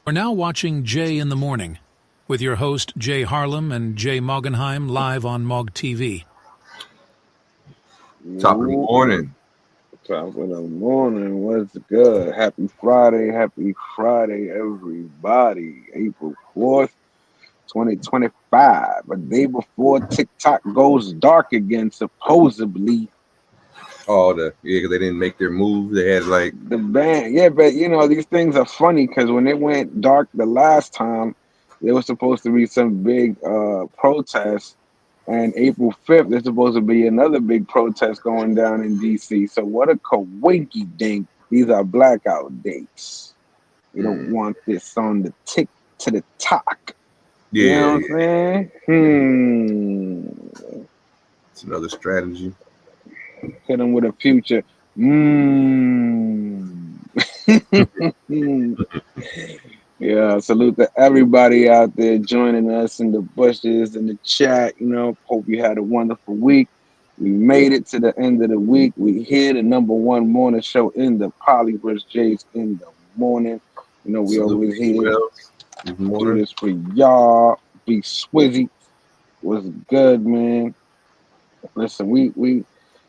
We're now watching Jay in the Morning with your host Jay Harlem and Jay Moggenheim live on Mog TV. Top of the morning. Top of the morning. What's good? Happy Friday, everybody. April 4th, 2025. A day before TikTok goes dark again, supposedly. Because they didn't make their move. They had like the ban. Yeah, but these things are funny because when it went dark the last time, there was supposed to be some big protest. And April 5th, there's supposed to be another big protest going down in D.C. So what a coinky dink. These are blackout dates. You don't want this on the tick to the talk. Yeah. You know what I'm saying? It's another strategy. Hit them with a future. Yeah, salute to everybody out there joining us in the bushes, in the chat. Hope you had a wonderful week. We made it to the end of the week. We here, the #1 morning show in the Polly vs. Jays in the morning. We always here. Do this for y'all. Be swizzy. What's good, man? Listen,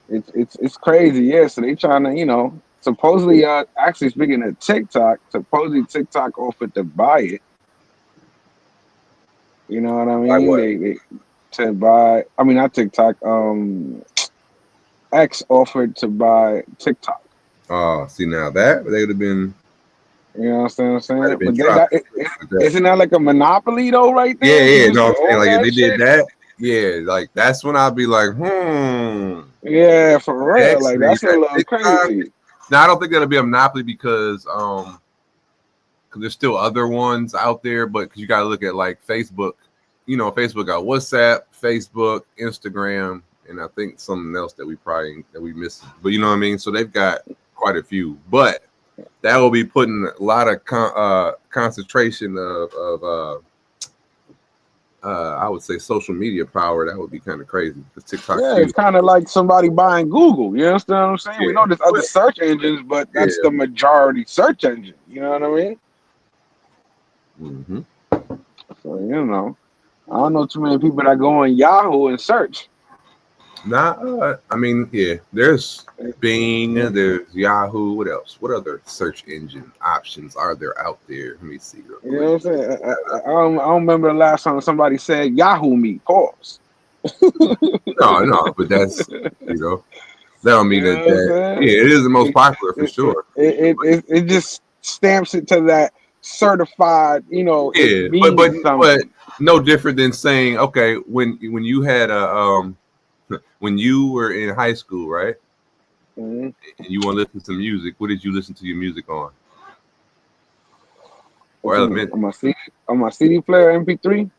it's crazy. Yeah, so they trying to, supposedly, actually speaking of TikTok, supposedly TikTok offered to buy it. You know what I mean? Buy what? They to buy. I mean, not TikTok. X offered to buy TikTok. Oh, see now that they would have been. You know what I'm saying? But isn't that like a monopoly though, right there? Yeah. No, I'm saying like if they did that, yeah, like that's when I'd be like, Yeah, for real. Like that's a little crazy. Now I don't think that'll be a monopoly because there's still other ones out there, but because you got to look at like Facebook. Facebook got WhatsApp, Facebook, Instagram, and I think something else that we missed. But you know what I mean. So they've got quite a few, but that will be putting a lot of concentration of I would say social media power. That would be kind of crazy. TikTok. Yeah, it's kind of like somebody buying Google. You understand what I'm saying? Yeah. We know there's other search engines, but that's the majority search engine. You know what I mean? Mm-hmm. So I don't know too many people that go on Yahoo and search. There's Bing, there's Yahoo. What else? What other search engine options are there out there? Let me see. You know what I'm saying? I don't remember the last time somebody said Yahoo me. Pause. No, but that's that don't mean that. Yeah, it is the most popular for sure. It just stamps it to that certified. Yeah, but no different than saying okay when you had a when you were in high school, right? Mm-hmm. And you want to listen to music, what did you listen to your music on? Or on my CD player, MP3.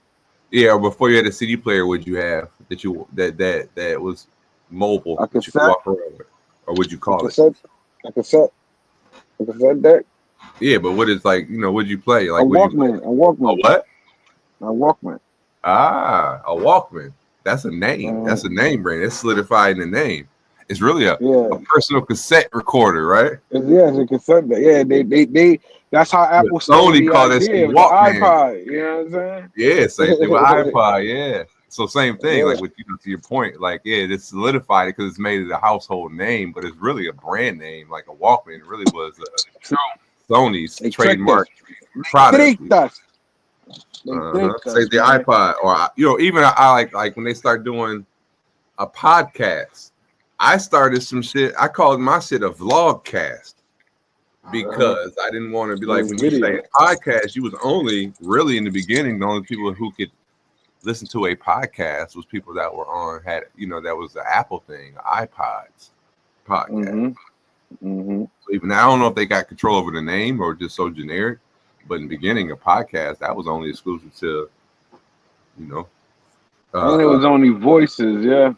Yeah, or before you had a CD player, would you have that was mobile? A cassette. You could walk around with, or would you call it? A cassette deck. Yeah, but what is what'd you play? Like a Walkman. A what? A Walkman. Ah, a Walkman. That's a name. That's a name brand. It's solidified in the name. It's really a personal cassette recorder, right? It's a cassette. Yeah, they. That's how Apple started the call idea with the iPod. You know what I'm saying? Yeah, same thing with iPod. Yeah, so same thing. Like with to your point, like this solidified it because it's made it a household name, but it's really a brand name. Like a Walkman, it really was Sony's trademark product. Say the iPod, or even I like when they start doing a podcast. I started some shit. I called my shit a vlogcast because I didn't want to be like when you say podcast. You was only really in the beginning the only people who could listen to a podcast was people that were had that was the Apple thing, iPods podcast. Mm-hmm. So even now, I don't know if they got control over the name or just so generic. But in the beginning, a podcast that was only exclusive to, and it was only voices, yeah.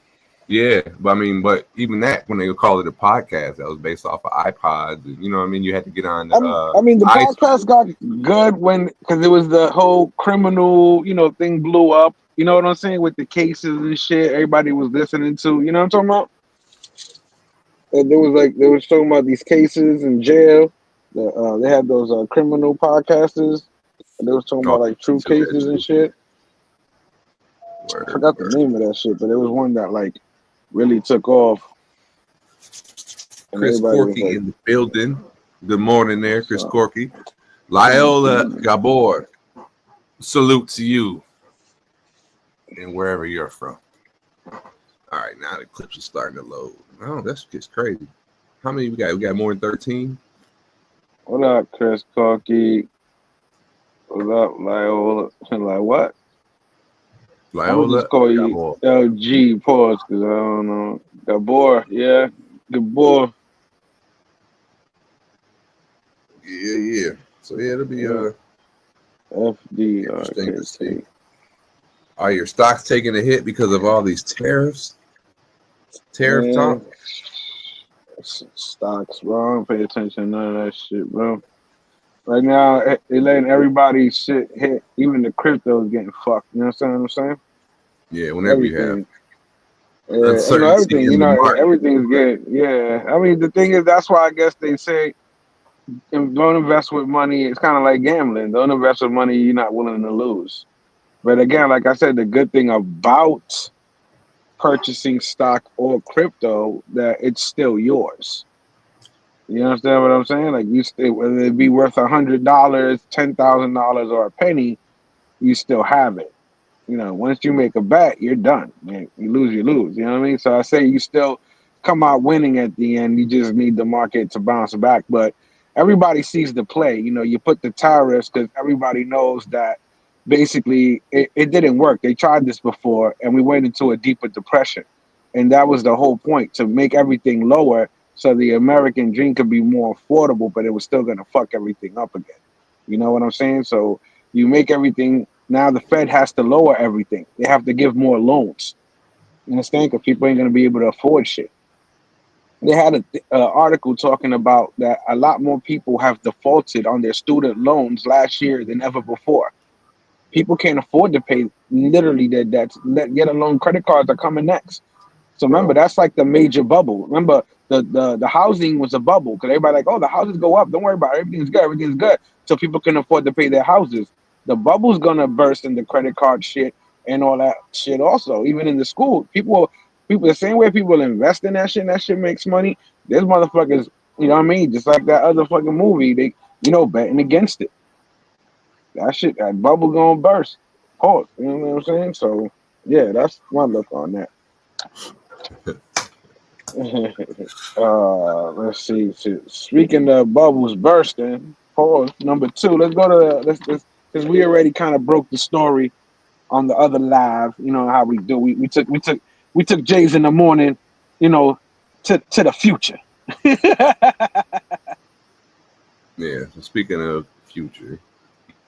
Yeah, but even that, when they would call it a podcast, that was based off of iPods, and you had to get on. The podcast got good because it was the whole criminal, thing blew up. You know what I'm saying, with the cases and shit. Everybody was listening to. You know what I'm talking about? And they was talking about these cases in jail. They had those criminal podcasters. They was talking Oh, about like true took that cases and shit. shit. I Word, forgot the word. name of that shit, but it was one that like really took off, and Chris everybody was Corky like, in the building. Good morning there, Chris so, Corky. Lyola Gabor, salute to you and wherever you're from. All right, now the clips are starting to load. Oh, that's just crazy. How many we got? We got more than 13? what up, Chris Corky? What up, Lyola? Like what? I'm gonna just Lyola call you Gabor. LG pause because I don't know. Gabor, yeah, Gabor. Yeah. So yeah, it'll be interesting to see. FDRKT. Are your stocks taking a hit because of all these tariffs? Tariff talk? Stocks, bro. I don't pay attention to none of that shit, bro. Right now, they letting everybody shit hit. Even the crypto is getting fucked. You know what I'm saying? Yeah, whenever you have Everything. Yeah, uncertainty everything. in the market. Everything's good. Yeah, I mean, the thing is, that's why I guess they say don't invest with money. It's kind of like gambling. Don't invest with money you're not willing to lose. But again, like I said, the good thing about purchasing stock or crypto that it's still yours. You understand what I'm saying? Like you still, whether it be worth $100, $10,000, or a penny, you still have it. You know, once you make a bet, you're done. Man, you lose, you lose. You know what I mean? So I say you still come out winning at the end. You just need the market to bounce back. But everybody sees the play. You know, you put the tariffs because everybody knows that basically it didn't work. They tried this before, and we went into a deeper depression. And that was the whole point, to make everything lower so the American dream could be more affordable, but it was still going to fuck everything up again. You know what I'm saying? So you make everything, now the Fed has to lower everything. They have to give more loans. You understand? Because people ain't going to be able to afford shit. They had an article talking about that a lot more people have defaulted on their student loans last year than ever before. People can't afford to pay literally their debts, let alone credit cards are coming next. So remember, that's like the major bubble. Remember, the housing was a bubble because everybody like, oh, the houses go up. Don't worry about it. Everything's good. So people can afford to pay their houses. The bubble's gonna burst in the credit card shit and all that shit also. Even in the school, people the same way people invest in that shit and that shit makes money. There's motherfuckers, you know what I mean? Just like that other fucking movie, they betting against it. That bubble gonna burst. Pause. You know what I'm saying? So yeah, that's my look on that. Let's see. Speaking of bubbles bursting, pause. Number 2. Let's go to let's because we already kind of broke the story on the other live. You know how we do. We took Jay's in the morning. You know, to the future. Yeah. So speaking of future,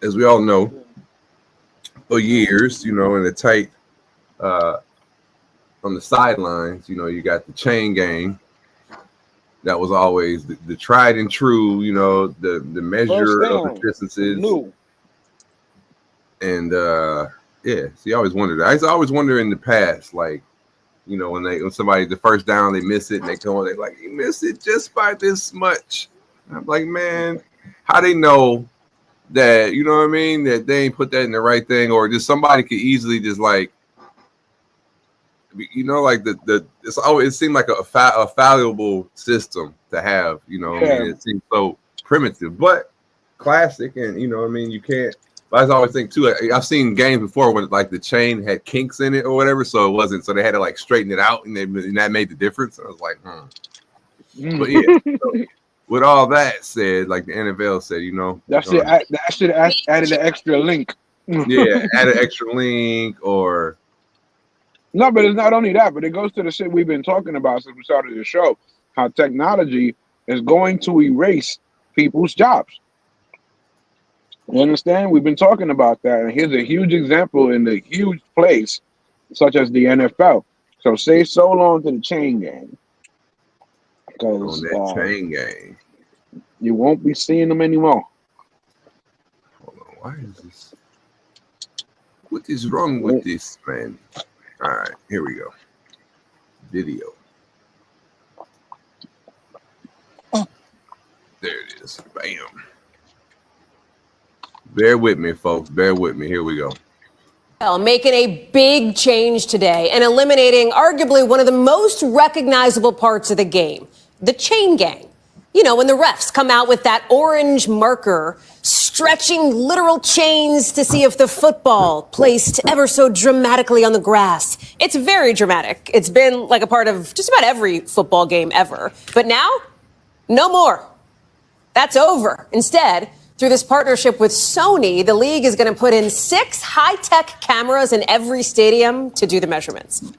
as we all know, for years, in the tight on the sidelines, you got the chain gang. That was always the tried and true, the First measure of down. distances. Lou. And yeah, see, I always wondered. I always wonder in the past, like, when somebody the first down they miss it and they come on, they like, you missed it just by this much. And I'm like, man, how they know that, you know what I mean, that they ain't put that in the right thing, or just somebody could easily just like, like it seemed like a valuable system to have, I mean, it seems so primitive, but classic, and I mean, you can't. But I always think too. I've seen games before when like the chain had kinks in it or whatever, so it wasn't. So they had to like straighten it out, and that made the difference. I was like, But yeah, so with all that said, like the NFL said, that should have added an extra link. yeah, add an extra link or. No, but it's not only that, but it goes to the shit we've been talking about since we started the show. How technology is going to erase people's jobs. You understand? We've been talking about that. And here's a huge example in a huge place, such as the NFL. So say so long to the chain gang. On Because that chain gang. you won't be seeing them anymore. Hold on. Why is this? What is wrong with this, man? All right, here we go. Video. There it is. Bam. Bear with me, folks. Bear with me. Here we go. Making a big change today and eliminating arguably one of the most recognizable parts of the game, the chain gang. You know, when the refs come out with that orange marker, stretching literal chains to see if the football placed ever so dramatically on the grass. It's very dramatic. It's been like a part of just about every football game ever. But now, no more. That's over. Instead, through this partnership with Sony, the league is going to put in 6 high-tech cameras in every stadium to do the measurements.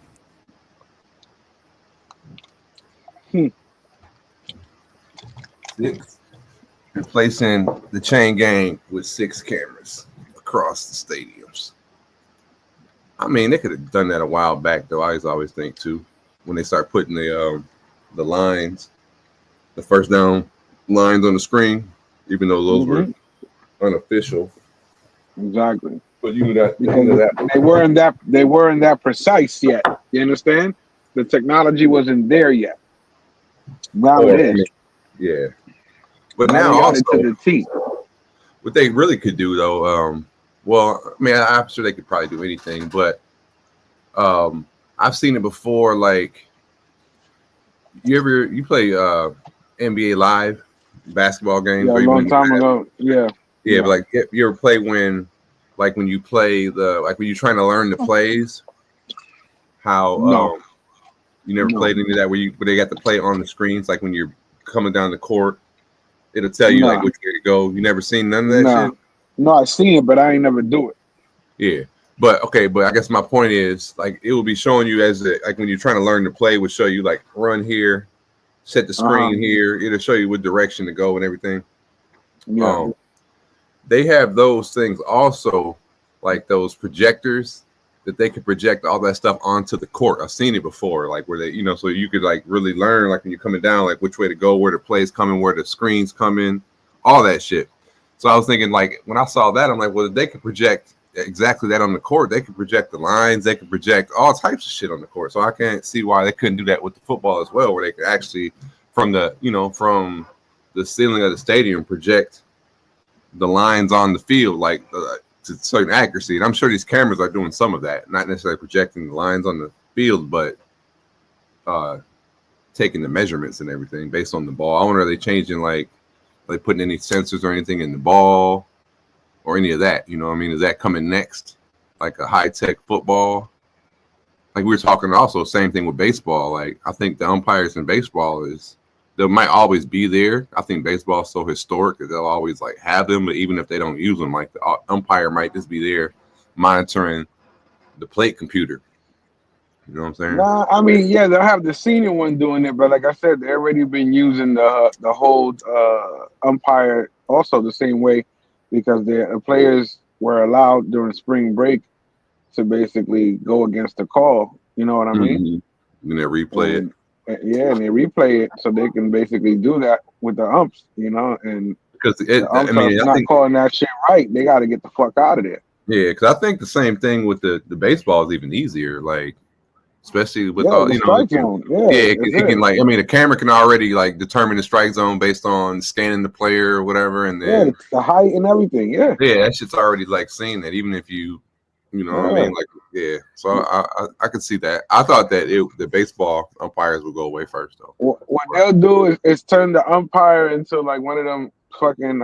Replacing the chain gang with 6 cameras across the stadiums. I mean, they could have done that a while back, though. I always think too, when they start putting the lines, the first down lines on the screen, even though those were unofficial. Exactly. But you knew that they weren't that precise yet. You understand? The technology wasn't there yet. Now it is. Yeah. But now also, to the T. What they really could do though, well, I mean, I'm sure they could probably do anything, but I've seen it before. Like, you play NBA Live basketball games? Yeah, a long time ago. Yeah. Yeah, but like you ever play when you play when you're trying to learn the plays? How No. You never played any of that where they got the play on the screens, like when you're coming down the court, it'll tell you like which way to go. You never seen none of that shit? No, I seen it, but I ain't never do it. Yeah. But I guess my point is, like, it will be showing you like when you're trying to learn the play, would show you like run here, set the screen here. It'll show you what direction to go and everything. Yeah. They have those things also, like those projectors that they could project all that stuff onto the court. I've seen it before, like where they, so you could like really learn, like when you're coming down, like which way to go, where the play's coming, where the screens come in, all that shit. So I was thinking, like, when I saw that, I'm like, well, if they could project exactly that on the court, they could project the lines, they could project all types of shit on the court. So I can't see why they couldn't do that with the football as well, where they could actually, from the ceiling of the stadium, project the lines on the field, like to certain accuracy. And I'm sure these cameras are doing some of that, not necessarily projecting the lines on the field, but taking the measurements and everything based on the ball. I wonder, are they changing, like, are they putting any sensors or anything in the ball or any of that? You know what I mean? Is that coming next? Like a high-tech football? Like we were talking also, same thing with baseball. Like, I think the umpires in baseball they might always be there. I think baseball is so historic that they'll always like have them, but even if they don't use them, like the umpire might just be there monitoring the plate computer. You know what I'm saying? Nah, I mean, yeah, they'll have the senior one doing it, but like I said, they've already been using the whole umpire also the same way, because the players were allowed during spring break to basically go against the call. You know what I mean? And they replay it. Yeah, and they replay it so they can basically do that with the umps, and because the umps not calling that shit right. They got to get the fuck out of there. Yeah, because I think the same thing with the baseball is even easier, like especially with all the strike zone. It can, like, I mean, the camera can already like determine the strike zone based on scanning the player or whatever, and then the height and everything. Yeah, that shit's already like seeing that, even if you know what I mean, like. Yeah, so I could see that. I thought that the baseball umpires would go away first, though. What they'll do is turn the umpire into like one of them fucking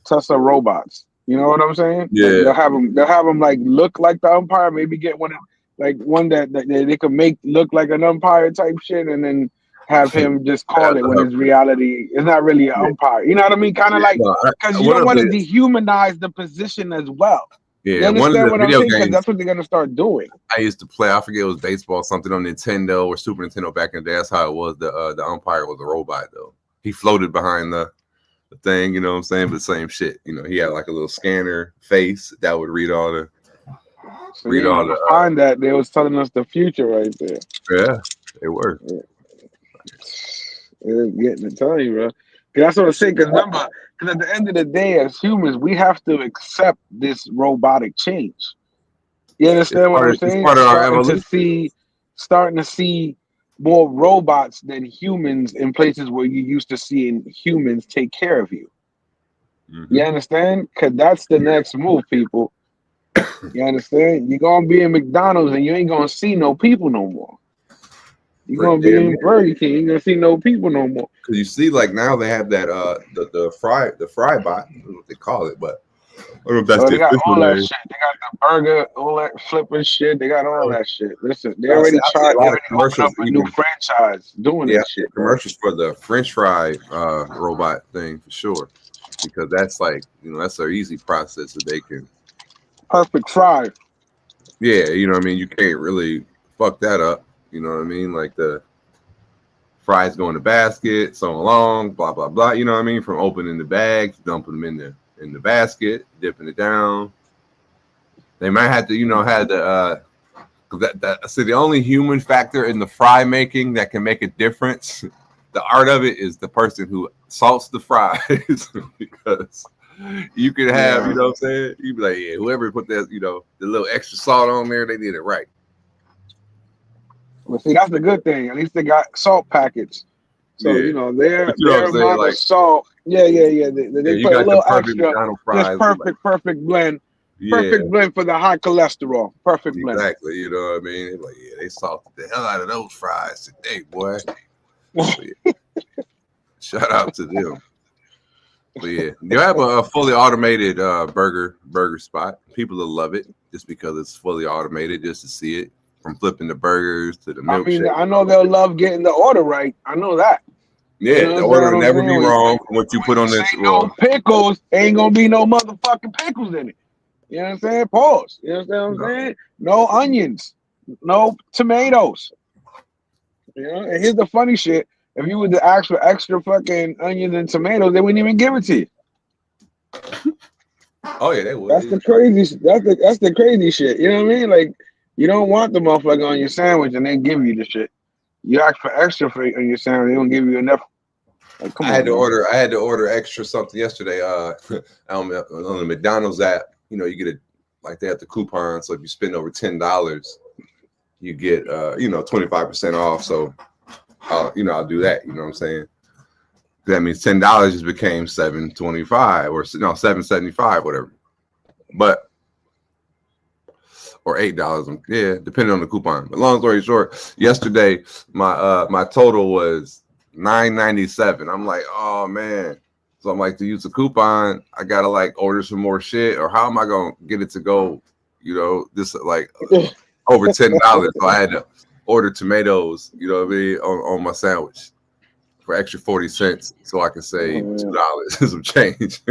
Tesla robots. You know what I'm saying? Yeah. Like they'll have them like look like the umpire. Maybe get one that they could make look like an umpire type shit, and then have him just call it when it's reality. It's not really an umpire. You know what I mean? Kind of like, because you don't want to dehumanize the position as well. Yeah, you understand what I'm saying? Because that's what they're gonna start doing. I used to play. I forget, it was baseball, something on Nintendo or Super Nintendo back in the day. That's how it was. The umpire was a robot, though. He floated behind the thing. You know what I'm saying? But same shit. He had like a little scanner face that would read all the. Find that they was telling us the future right there. Yeah, it worked. It's getting to tell you, bro. That's what I'm saying. Because remember, at the end of the day, as humans, we have to accept this robotic change. You understand what I'm saying? It's part of our evolution. Starting to see more robots than humans in places where you used to seeing humans take care of you. You understand? Because that's the next move, people. You understand? You're going to be in McDonald's and you ain't going to see no people no more. You're going to be in Burger King. You ain't going to see no people no more. Because you see, like, now they have that, the fry bot, what they call it, but I don't know if that's they got all that shit. They got the burger, all that flipping shit. They got all that shit. Listen, they already tried. They already opened up a new franchise doing that shit. Commercials for the French fry robot thing for sure, because that's like, you know, that's an easy process that they can. Perfect fry. Yeah, you know what I mean. You can't really fuck that up. You know what I mean? Like the fries go in the basket, so long, blah blah blah. You know what I mean? From opening the bag, dumping them in the basket, dipping it down. They might have to, you know, have the so the only human factor in the fry making that can make a difference, the art of it, is the person who salts the fries. Because you could have, you know what I'm saying? You'd be like, yeah, whoever put that, you know, the little extra salt on there, they did it right. Well, see, that's the good thing. At least they got salt packets. So, you know, their amount of salt. Yeah. They put a little extra. Just perfect blend. Yeah. Perfect blend for the high cholesterol. Perfect blend. Exactly. You know what I mean? They're like, yeah, they salted the hell out of those fries today, boy. Shout out to them. But yeah, you have a fully automated burger spot. People will love it just because it's fully automated, just to see it, from flipping the burgers to the milkshake. I mean, I know they'll love getting the order right. I know that. Yeah, you know, the order will never be wrong from what you put on this. No pickles, ain't gonna be no motherfucking pickles in it. You know what I'm saying? Pause. You understand what I'm saying? No onions, no tomatoes. You know, and here's the funny shit. If you were to ask for extra fucking onions and tomatoes, they wouldn't even give it to you. Oh yeah, they would. That's the crazy. That's the crazy shit. You know what I mean? Like, you don't want the motherfucker on your sandwich and they give you the shit. You ask for extra for on your sandwich, they don't give you enough. Like, I had to order extra something yesterday. On the McDonald's app, you know, you get they have the coupon. So if you spend over $10, you get 25% off. So I'll do that. You know what I'm saying? That means $10 just became $7.25 or $7.75, whatever. But or $8, yeah, depending on the coupon. But long story short, yesterday my total was $9.97. I'm like, oh man. So I'm like, to use the coupon, I gotta like order some more shit, or how am I gonna get it to go? You know, this like over $10. So I had to order tomatoes, you know what I mean, on my sandwich for extra 40 cents, so I can save $2 some change.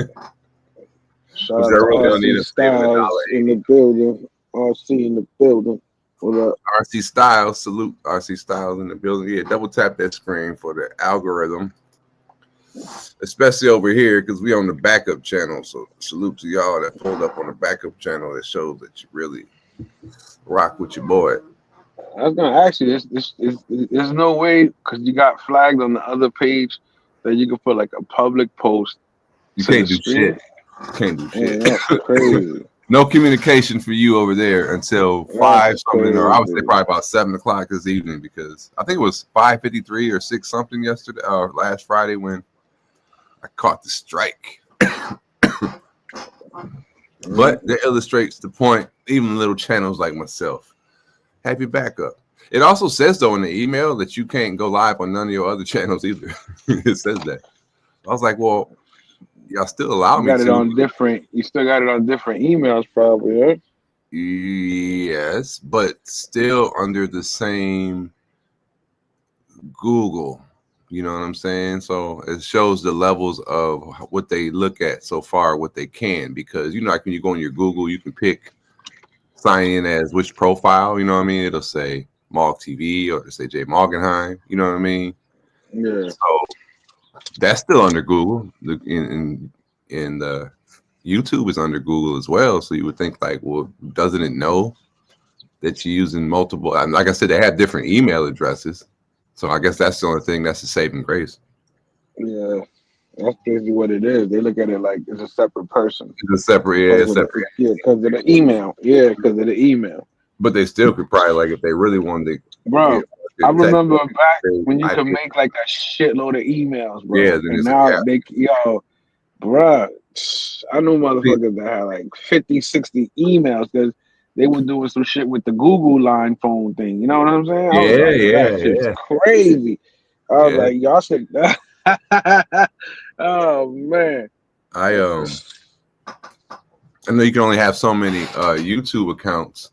Shout out to RC Styles in the building. RC in the building. What up? RC Styles, salute RC Styles in the building. Yeah, double tap that screen for the algorithm, especially over here because we on the backup channel. So salute to y'all that pulled up on the backup channel. That shows that you really rock with your boy. I was gonna ask you, there's no way, because you got flagged on the other page, that you can put like a public post. You can't do shit. You can't do shit. Man, that's crazy. No communication for you over there until 5 something, or I would say probably about 7 o'clock this evening, because I think it was 5:53 or 6 something yesterday or last Friday when I caught the strike. But that illustrates the point. Even little channels like myself have your backup. It also says though in the email that you can't go live on none of your other channels either. It says that. I was like, well, y'all still allow me to. You still got it on different emails, probably, right? Yes, but still under the same Google. You know what I'm saying? So it shows the levels of what they look at so far, what they can, because like when you go on your Google, you can pick sign in as which profile. You know what I mean? It'll say Mog TV or it'll say Jay Morgenheim. You know what I mean? Yeah. So that's still under Google. In the YouTube is under Google as well. So you would think like, well, doesn't it know that you're using multiple? And like I said, they have different email addresses. So I guess that's the only thing that's a saving grace. Yeah, that's basically what it is. They look at it like it's a separate person. It's a separate, separate. Yeah, because of the email. Yeah, because of the email. But they still could probably, like, if they really wanted to. Bro, I remember back when you could make like a shitload of emails, bro. Yeah, and now Bruh, I know motherfuckers that had like 50, 60 emails because they were doing some shit with the Google line phone thing. You know what I'm saying? I was Yeah, like, yo, that yeah, shit's yeah, crazy. I was yeah. like, y'all should. Oh man. I know you can only have so many YouTube accounts,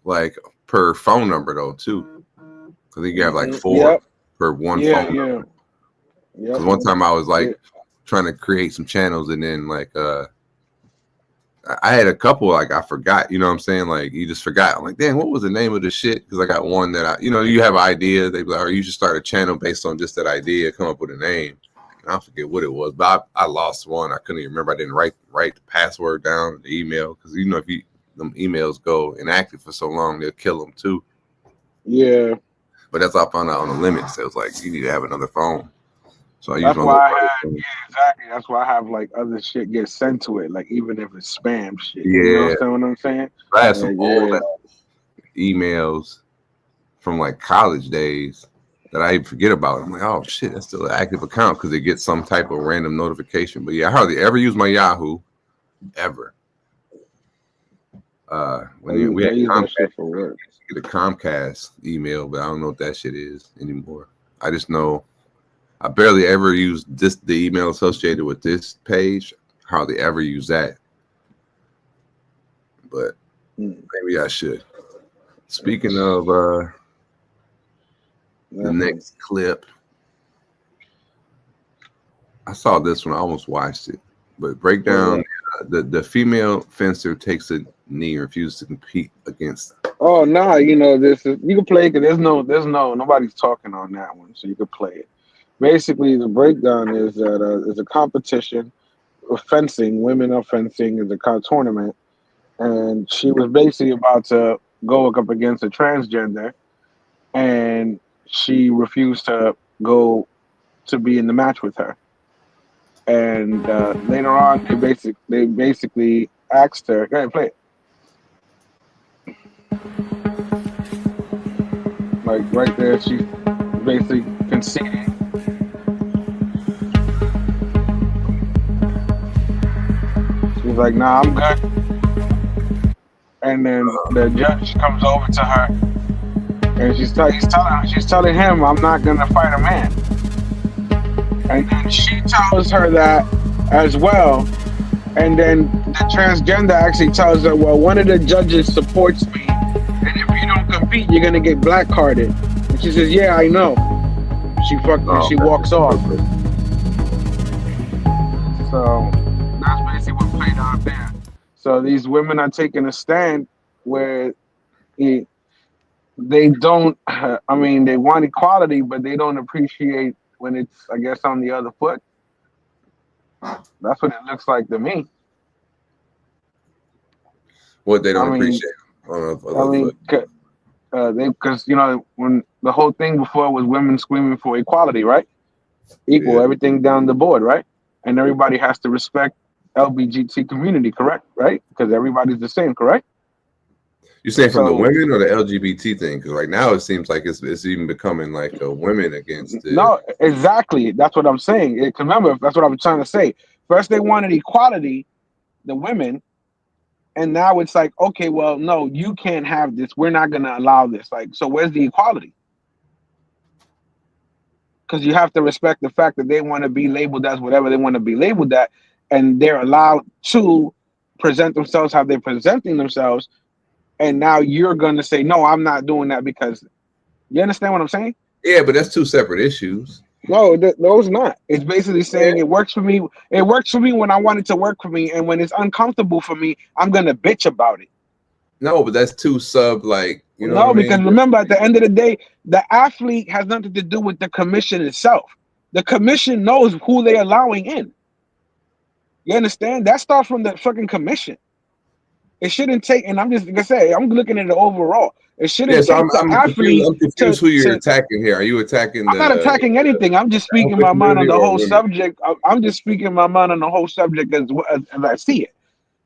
like per phone number though, too. I think you have like 4 Yep. per one Yeah. phone. Yeah. Because Yep. one time I was Yeah. like trying to create some channels, and then like I had a couple like I forgot. You know what I'm saying? Like you just forgot. I'm like, damn, what was the name of the shit? Because I got one that you have an idea. They be like, or you should start a channel based on just that idea. Come up with a name. I forget what it was, but I lost one. I couldn't even remember. I didn't write the password down, the email, because if them emails go inactive for so long, they'll kill them too. Yeah. But that's how I found out on the limits. It was like you need to have another phone. So I use That's my why little yeah, exactly. That's why I have like other shit get sent to it, like even if it's spam shit. Yeah. You know what I'm saying? I had some old Yeah. emails from like college days that I even forget about. I'm like, oh shit, that's still an active account because it gets some type of random notification. But yeah, I hardly ever use my Yahoo, ever. When we I had use that Comcast, shit for work. get a Comcast email, but I don't know what that shit is anymore. I just know I barely ever use the email associated with this page. Hardly ever use that. But maybe I should. Speaking of the next clip, I saw this one. I almost watched it, but break down the female fencer takes a knee and refuses to compete against. Oh no, this is you can play it because nobody's talking on that one, so you can play it. Basically, the breakdown is that it's a competition of fencing. Women of fencing is a tournament, and she was basically about to go up against a transgender, and she refused to go to be in the match with her. And later on, they basically asked her, "Go ahead, play it." Like right there, she's basically conceding. She's like, "Nah, I'm good." And then the judge comes over to her, and she's telling him, "I'm not gonna fight a man." And then she tells her that as well. And then the transgender actually tells her, "Well, one of the judges supports me, and if you don't compete, you're gonna get black carded." And she says, "Yeah, I know." She walks off. So that's basically what played out there. So these women are taking a stand where they don't. I mean, they want equality, but they don't appreciate when it's, I guess, on the other foot. That's what it looks like to me. What they don't appreciate. Because when the whole thing before was women screaming for equality, right? Equal, everything down the board, right? And everybody has to respect LGBT community, correct? Right? Because everybody's the same, correct? You saying from the women or the LGBT thing? Because right now it seems like it's even becoming like a women against it. No, exactly. That's what I'm saying. Remember, that's what I'm trying to say. First, they wanted equality, the women, and now it's like, okay, well, no, you can't have this. We're not going to allow this. Like, so where's the equality? Because you have to respect the fact that they want to be labeled as whatever they want to be labeled at, and they're allowed to present themselves how they're presenting themselves. And now you're going to say, no, I'm not doing that because you understand what I'm saying? Yeah, but that's two separate issues. No, those not. It's basically saying it works for me. It works for me when I want it to work for me, and when it's uncomfortable for me, I'm gonna bitch about it. No, but that's too sub like because remember, at the end of the day, the athlete has nothing to do with the commission itself. The commission knows who they're allowing in. You understand? That starts from the fucking commission. It shouldn't take, and I'm just like I say, I'm looking at it overall. It shouldn't take the athlete. I'm confused who you're attacking here. Are you attacking? I'm not attacking anything. I'm just speaking my mind on the whole subject. I'm just speaking my mind on the whole subject as I see it.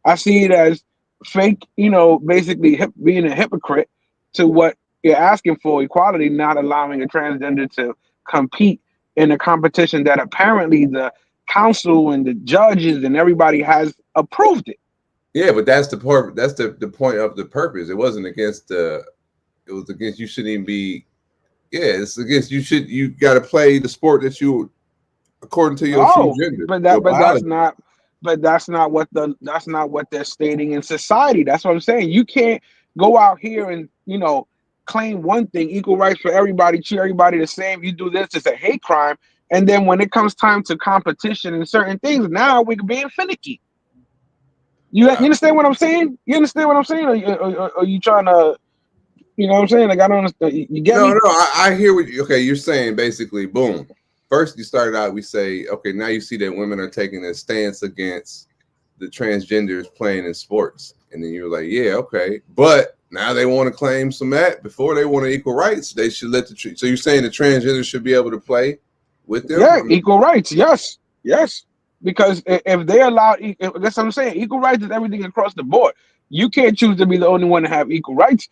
I see it as fake, basically being a hypocrite to what you're asking for, equality, not allowing a transgender to compete in a competition that apparently the council and the judges and everybody has approved it. Yeah, but that's the point. That's the point of the purpose. It wasn't against the. It was against you shouldn't even be. Yeah, it's against you got to play the sport that you, according to your true gender. But that's not what they're stating in society. That's what I'm saying. You can't go out here and claim one thing, equal rights for everybody, treat everybody the same. You do this, it's a hate crime. And then when it comes time to competition and certain things, now we're being finicky. You understand what I'm saying? You understand what I'm saying? Or are you trying to, you know what I'm saying? Like, I don't understand. You get me? No, I hear what you, okay, you're saying basically, boom. First, you started out, we say, okay, now you see that women are taking a stance against the transgenders playing in sports. And then you're like, yeah, okay. But now they want to claim some that before they want equal rights. They should let so you're saying the transgenders should be able to play with them? Yeah, equal rights. Yes. Because if they allow, that's what I'm saying. Equal rights is everything across the board. You can't choose to be the only one to have equal rights.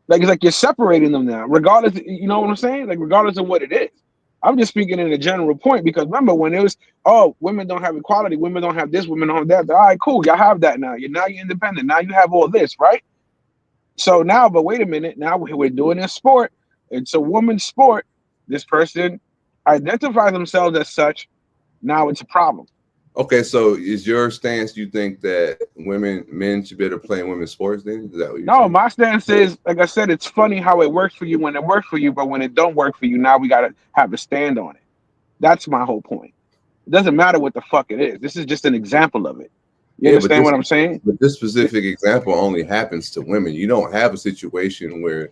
Like, it's like you're separating them now, regardless. You know what I'm saying? Like, regardless of what it is. I'm just speaking in a general point because remember when it was, women don't have equality, women don't have this, women don't have that. All right, cool. Y'all have that now. You're independent. Now you have all this, right? So now, but wait a minute. Now we're doing a sport. It's a woman's sport. This person identifies themselves as such. Now it's a problem. Okay, so is your stance, you think that men should be able to play in women's sports then? Is that what you're saying? My stance is, like I said, it's funny how it works for you when it works for you, but when it don't work for you, now we got to have a stand on it. That's my whole point. It doesn't matter what the fuck it is. This is just an example of it. You understand what I'm saying? But this specific example only happens to women. You don't have a situation where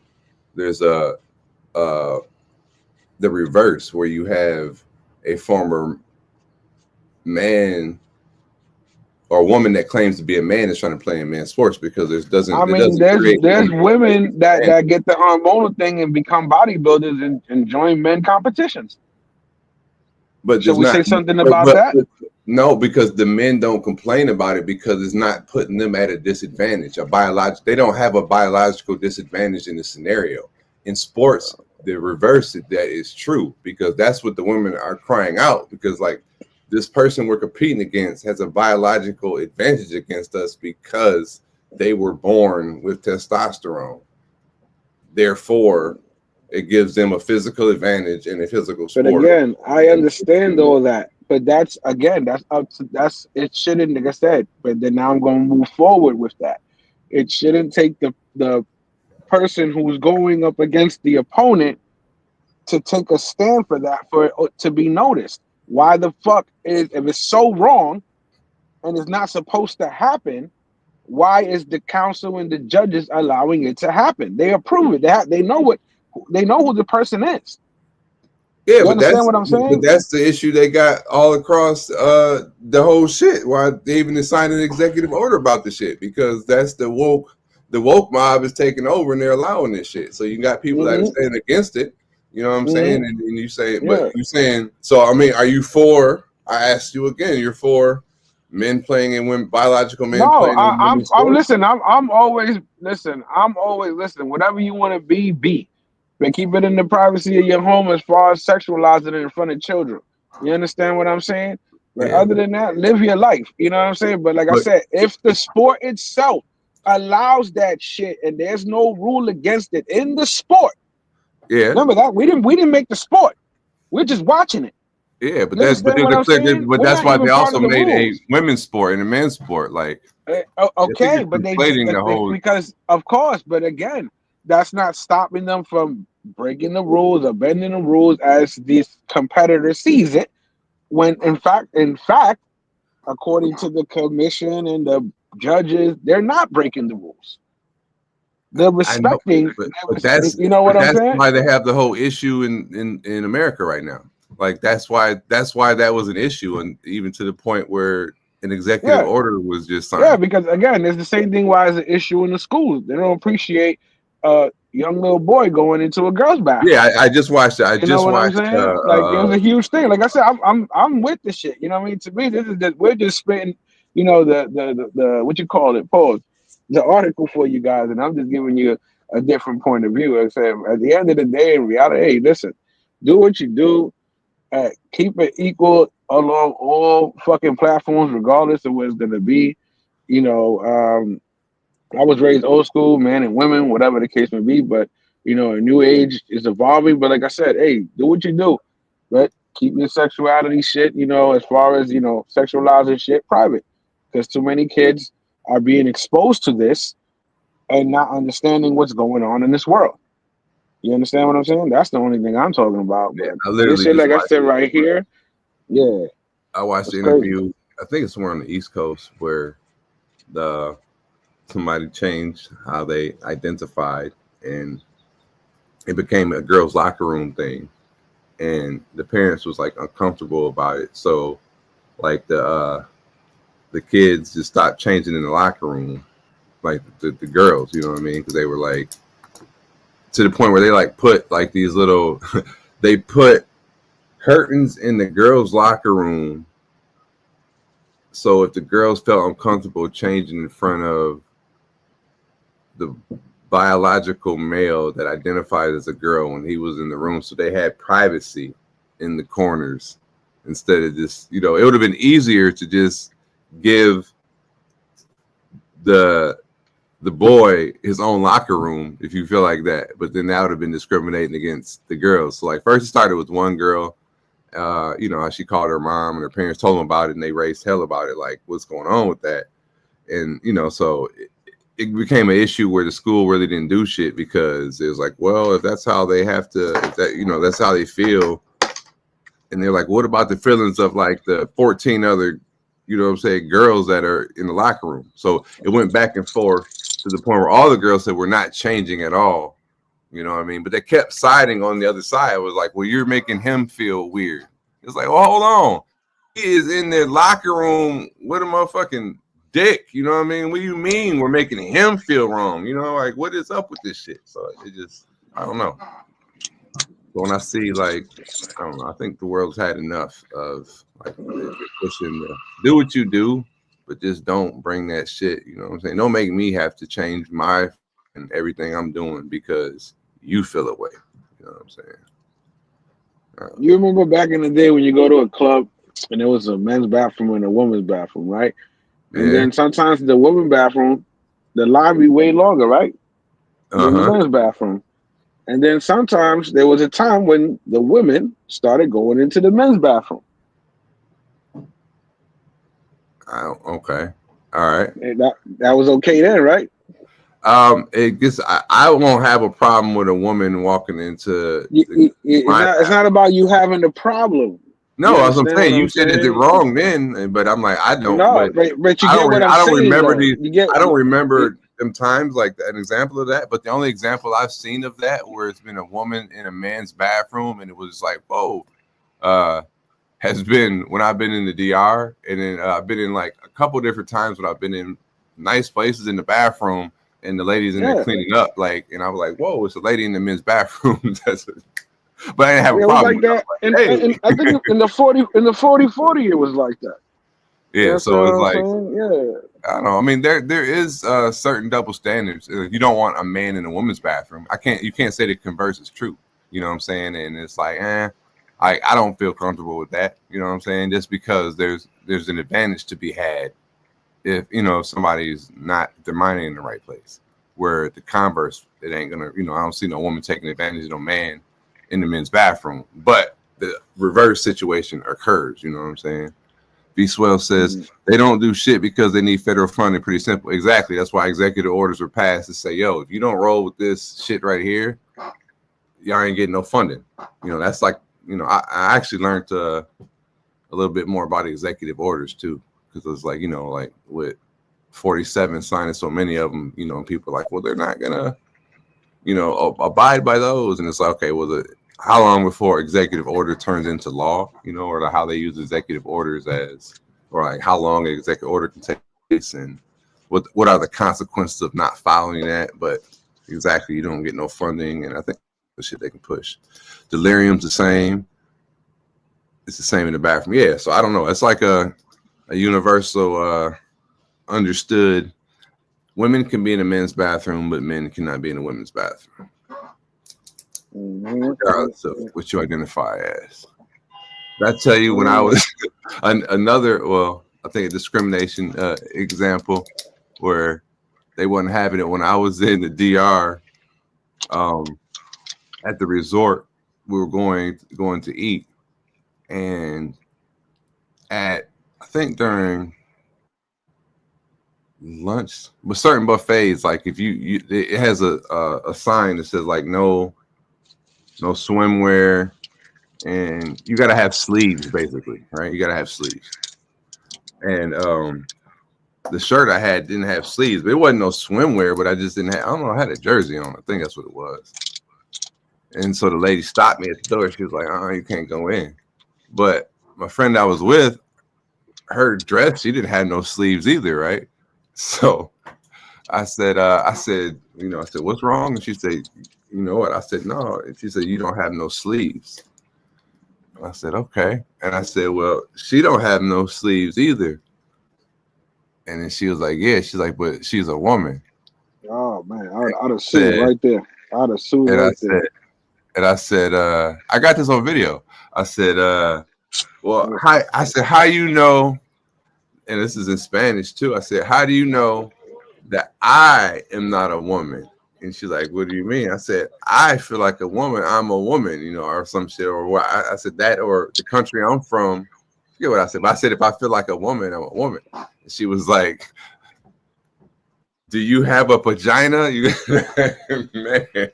there's the reverse, where you have a former man or a woman that claims to be a man is trying to play in men's sports, because there's women that get the hormonal thing and become bodybuilders and join men competitions. But should we say something about that? No, because the men don't complain about it because it's not putting them at a disadvantage. They don't have a biological disadvantage in the scenario. In sports, the reverse of that is true, because that's what the women are crying out, because like, this person we're competing against has a biological advantage against us because they were born with testosterone. Therefore, it gives them a physical advantage in a physical sport. But again, I understand all that. But that's it shouldn't, like I said, but then now I'm going to move forward with that. It shouldn't take the person who's going up against the opponent to take a stand for that, for it to be noticed. Why the fuck if it's so wrong and it's not supposed to happen, why is the council and the judges allowing it to happen? They approve it. They know who the person is. Yeah, you understand what I'm saying? But that's the issue they got all across the whole shit. Why they even signed an executive order about the shit, because that's the woke mob is taking over and they're allowing this shit. So you got people that are standing against it. You know what I'm saying? And you say, but you're saying, so I mean, are you for? I asked you again. You're for men playing in women, biological men playing in women's sports? I'm always listening. Whatever you want to be. But keep it in the privacy of your home as far as sexualizing it in front of children. You understand what I'm saying? But other than that, live your life. You know what I'm saying? But I said, if the sport itself allows that shit and there's no rule against it in the sport. Yeah. Remember that we didn't make the sport. We're just watching it. Yeah, but that's why they also made a women's sport and a men's sport. Like, okay, but because of course, but again, that's not stopping them from breaking the rules or bending the rules as this competitor sees it. When in fact, according to the commission and the judges, they're not breaking the rules. They're respecting. But that's, you know what I'm saying? That's why they have the whole issue in America right now. Like that's why that was an issue, and even to the point where an executive order was just signed. Yeah, because again, it's the same thing. Why it's an issue in the schools? They don't appreciate a young little boy going into a girl's bathroom. Yeah, I just watched it. Like it was a huge thing. Like I said, I'm with the shit. You know what I mean? To me, this is just we're just spitting. You know the what you call it? Pause. The article for you guys, and I'm just giving you a different point of view. I say at the end of the day, in reality, hey, listen, do what you do. keep it equal along all fucking platforms, regardless of what it's gonna be. You know, I was raised old school, man and women, whatever the case may be. But you know, a new age is evolving. But like I said, hey, do what you do, but keep your sexuality shit, you know, as far as sexualizing shit private, because too many kids are being exposed to this and not understanding what's going on in this world. You understand what I'm saying? That's the only thing I'm talking about. Yeah, But I this literally shit, just like I watched said it. right here, yeah, I watched it's the crazy. interview. I think it's somewhere on the East Coast where somebody changed how they identified, and it became a girls' locker room thing. And the parents was like uncomfortable about it. So like the kids just stopped changing in the locker room, like the girls, you know what I mean? Because they were like to the point where they like put like these little they put curtains in the girls' locker room. So if the girls felt uncomfortable changing in front of the biological male that identified as a girl when he was in the room, so they had privacy in the corners instead of just, it would have been easier to just give the boy his own locker room if you feel like that, but then that would have been discriminating against the girls. So like first it started with one girl, she called her mom and her parents told them about it, and they raised hell about it, like what's going on with that. And so it became an issue where the school really didn't do shit, because it was like, well, if that's how they have to, if that, that's how they feel. And they're like, what about the feelings of like the 14 other, girls that are in the locker room? So it went back and forth to the point where all the girls said we're not changing at all. You know what I mean? But they kept siding on the other side. It was like, well, you're making him feel weird. It's like, well, hold on. He is in the locker room with a motherfucking dick. You know what I mean? What do you mean we're making him feel wrong? Like, what is up with this shit? So it just, I don't know. But when I see, like, I don't know, I think the world's had enough of like pushing the do what you do, but just don't bring that shit. You know what I'm saying? Don't make me have to change my and everything I'm doing because you feel away. You know what I'm saying? You remember back in the day when you go to a club and there was a men's bathroom and a woman's bathroom, right? And then sometimes the women's bathroom, the line be way longer, right? Than the men's bathroom. And then sometimes there was a time when the women started going into the men's bathroom. Okay. All right. And that was okay then, right? It gets. I won't have a problem with a woman walking into. It's not about you having a problem. No, as I'm saying, you said is it wrong then, but I'm like, I don't. No, but you get what I'm saying. I don't remember them times like an example of that. But the only example I've seen of that where it's been a woman in a man's bathroom and it was like, whoa, has been when I've been in the DR, and then I've been in like a couple different times when I've been in nice places in the bathroom and the ladies in there cleaning up, like, and I was like, whoa, it's a lady in the men's bathroom. But I didn't have a problem like that. And I think in the 40 it was like that. Yeah, so it's like, I don't know. I mean, there is certain double standards. You don't want a man in a woman's bathroom. You can't say the converse is true. You know what I'm saying? And it's like, I don't feel comfortable with that. You know what I'm saying? Just because there's an advantage to be had if somebody's not, their mind ain't in the right place. Where the converse, it ain't gonna. I don't see no woman taking advantage of no man in the men's bathroom, but the reverse situation occurs. You know what I'm saying? B Swell says they don't do shit because they need federal funding. Pretty simple. Exactly. That's why executive orders were passed to say, yo, if you don't roll with this shit right here, y'all ain't getting no funding. That's like, I actually learned a little bit more about executive orders too, because it was like, like with 47 signing so many of them, people are like, well, they're not gonna, abide by those. And it's like, okay, well, how long before executive order turns into law, or how they use executive orders or like how long an executive order can take place, and what are the consequences of not following that? But exactly, you don't get no funding, and I think the shit they can push. Delirium's the same. It's the same in the bathroom. Yeah, so I don't know. It's like a universal understood. Women can be in a men's bathroom, but men cannot be in a women's bathroom. Regardless of what you identify as. I tell you, when I was another, well, I think a discrimination example where they wasn't having it when I was in the DR. At the resort, we were going to eat, and I think during lunch, with certain buffets, like if you it has a sign that says like no swimwear, and you got to have sleeves, basically, right? You got to have sleeves, and the shirt I had didn't have sleeves, but it wasn't no swimwear, but I just didn't have, I don't know, I had a jersey on. I think that's what it was. And so the lady stopped me at the door. She was like, you can't go in. But my friend I was with, her dress, she didn't have no sleeves either, right? So I said, what's wrong? And she said, you know what? I said, no. And she said, you don't have no sleeves. I said, okay. And I said, well, she don't have no sleeves either. And then she was like, yeah. She's like, but she's a woman. Oh man, I'd have sued right there. I'd have sued right there. And I said, I got this on video. I said, well, how you know, and this is in Spanish too. I said, how do you know that I am not a woman? And she's like, what do you mean? I said, I feel like a woman. I'm a woman, or some shit, or what? I said that, or the country I'm from. I forget what I said, but I said, if I feel like a woman, I'm a woman. And she was like, do you have a vagina? Man.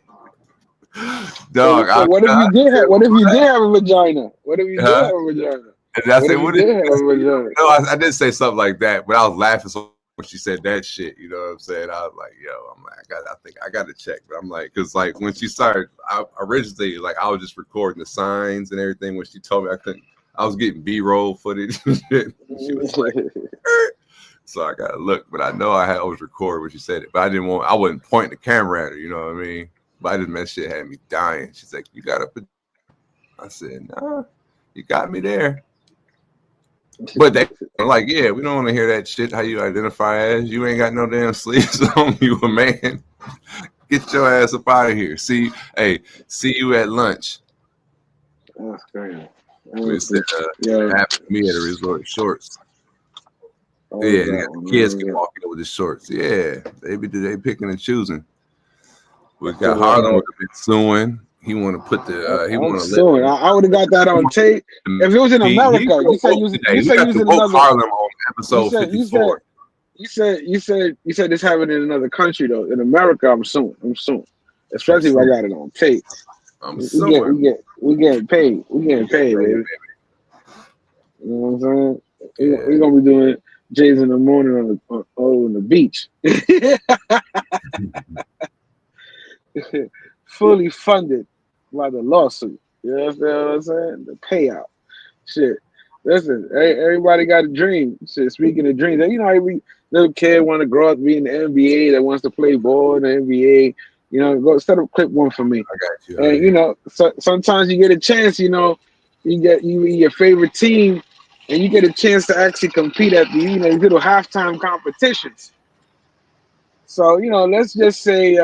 Dog. So what if you did have? What if you did have a vagina? What if you did have a vagina? And I said, what if you did have a vagina? No, I did say something like that, but I was laughing so when she said that shit. You know what I'm saying? I was like, yo, I'm like, I think I got to check. But I'm like, because like when she started, originally like I was just recording the signs and everything. When she told me I couldn't, I was getting B-roll footage and shit. She was like, so I got to look, but I know I was recording when she said it, but I wouldn't point the camera at her. You know what I mean? But that shit had me dying. She's like, you got to. I said, nah, you got me there. But they were like, yeah, we don't want to hear that shit. How you identify as? You ain't got no damn sleeves on. You a man. Get your ass up out of here. See you at lunch. That's crazy. Happened to me at a resort. Shorts. The kids can walk in with the shorts. Yeah, they picking and choosing. We got Harlem would have been suing. He want to put the. He want to suing. I would have got that on tape if it was in America. You said using another Harlem on episode 54. You said this happened in another country though. In America, I'm suing. Especially if I got it on tape. I'm suing. We getting paid. We getting paid, baby. You know what I'm saying? Yeah. We're gonna be doing Jays in the morning on the beach. Fully funded by the lawsuit. You know what I'm saying? The payout. Shit. Listen, everybody got a dream. Shit, speaking of dreams, every little kid want to grow up being the NBA that wants to play ball in the NBA. Go set up clip one for me. I got you. And sometimes you get a chance, you get your favorite team and you get a chance to actually compete at the these little halftime competitions. So, let's just say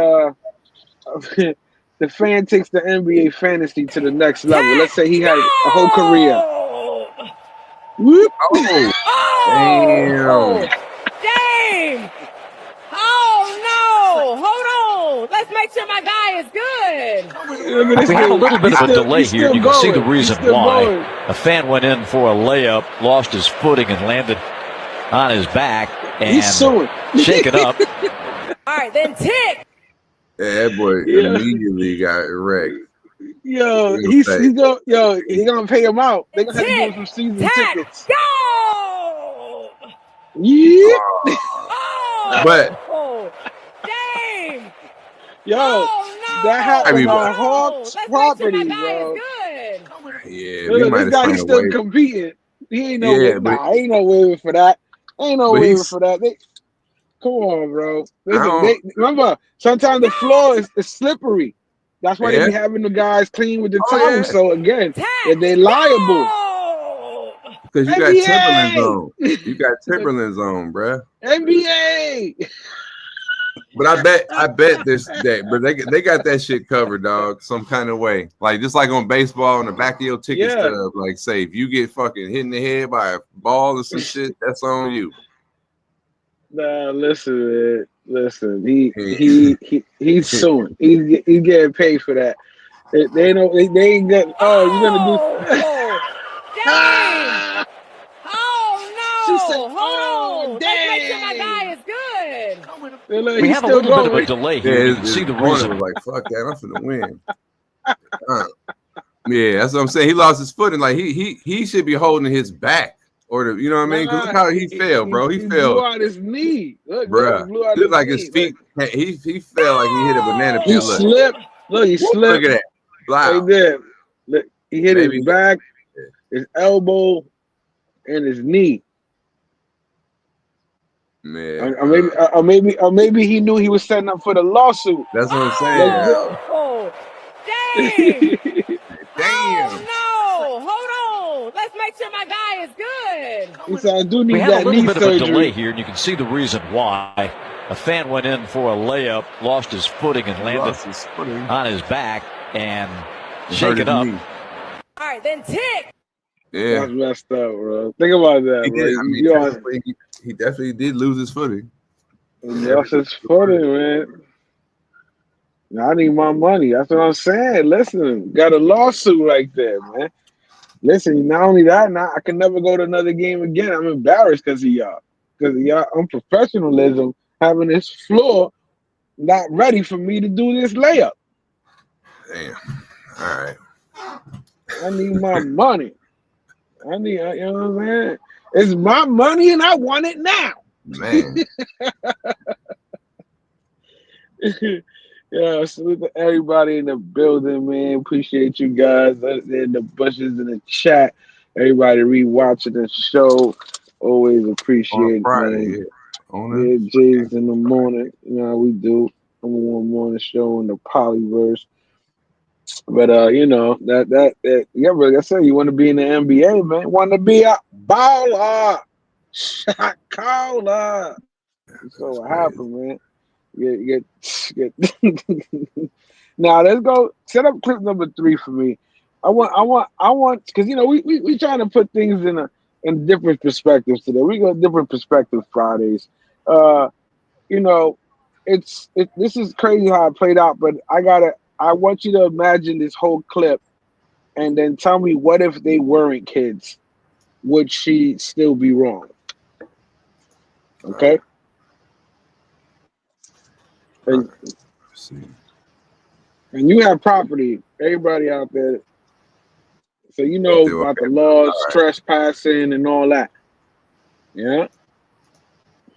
the fan takes the NBA fantasy to the next level. Let's say he had a whole career. Whoop. Oh, damn. Oh, no. Hold on. Let's make sure my guy is good. We have a little bit of a delay here. You can see the reason why. A fan went in for a layup, lost his footing, and landed on his back and shaken up. All right, then Tick. Yeah, that boy immediately got wrecked. Yo, he's gonna pay him out. They're gonna have to give him some season tickets. Go! Yeah. But dang! Yo, no. that happened on Hawks property, bro. Yeah, look, this guy is still competing. He ain't ain't no waiver for that. Ain't no waiver for that. Come on, bro. Listen, remember, sometimes the floor is slippery. That's why they be having the guys clean with the towel. So again, they're liable. Because you got Timberlands on. You got Timberlands on, bruh. NBA. But I bet this day, but they got that shit covered, dog, some kind of way. Like just like on baseball on the back of your ticket stub, like say if you get fucking hit in the head by a ball or some shit, that's on you. Nah, listen, man. Listen, he's suing. He's getting paid for that. They ain't getting. Oh, you're gonna do. Dang! Oh no! She said, Hold on. Let's make sure my dang. guy is good. We have a little bit of a delay here. You can see the reason. Was like, fuck that, I'm finna win. Yeah, that's what I'm saying. He lost his foot, and like he should be holding his back. Or you know what I mean? Because look how he fell, bro. He fell. Blew out his knee. Look, bro. Look like his feet. He fell like he hit a banana peel. He slipped. Look, he slipped. Look at that. Wow. He did. Look, he hit his back, his elbow, and his knee. Man. Or maybe he knew he was setting up for the lawsuit. That's what I'm saying. Oh, dang! Damn. Oh no! Hold on. Let's make sure my guy is good. He said, I do need We have that a little knee bit surgery. of a delay here, and you can see the reason why. A fan went in for a layup, lost his footing, and landed on his back and shake it up. All right, then tick. Yeah, that's messed up, bro. Think about that. He did. I mean, he definitely did lose his footing. He lost his footing, man. Now, I need my money. That's what I'm saying. Listen, got a lawsuit right there, man. Listen, not only that, now I can never go to another game again. I'm embarrassed because of y'all. Because of y'all unprofessionalism having this floor not ready for me to do this layup. Damn. All right. I need my money. You know what I'm saying? It's my money and I want it now. Man. Yeah, salute to everybody in the building, man. Appreciate you guys in the bushes in the chat. Everybody rewatching the show. Always appreciate it, man. Yeah, Jay's in the morning. You know how we do. Number one morning show in the Polyverse. But you know, that yeah, like I said, you want to be in the NBA, man. Want to be a baller. Shot caller. So what happened, man? Get. Now let's go set up clip number 3 for me. I want because you know we trying to put things in different perspectives today. We got different perspective Fridays. You know, this is crazy how it played out, but I want you to imagine this whole clip and then tell me what if they weren't kids? Would she still be wrong? Okay. And you have property, everybody out there. So you know about the laws, trespassing, and all that. Yeah.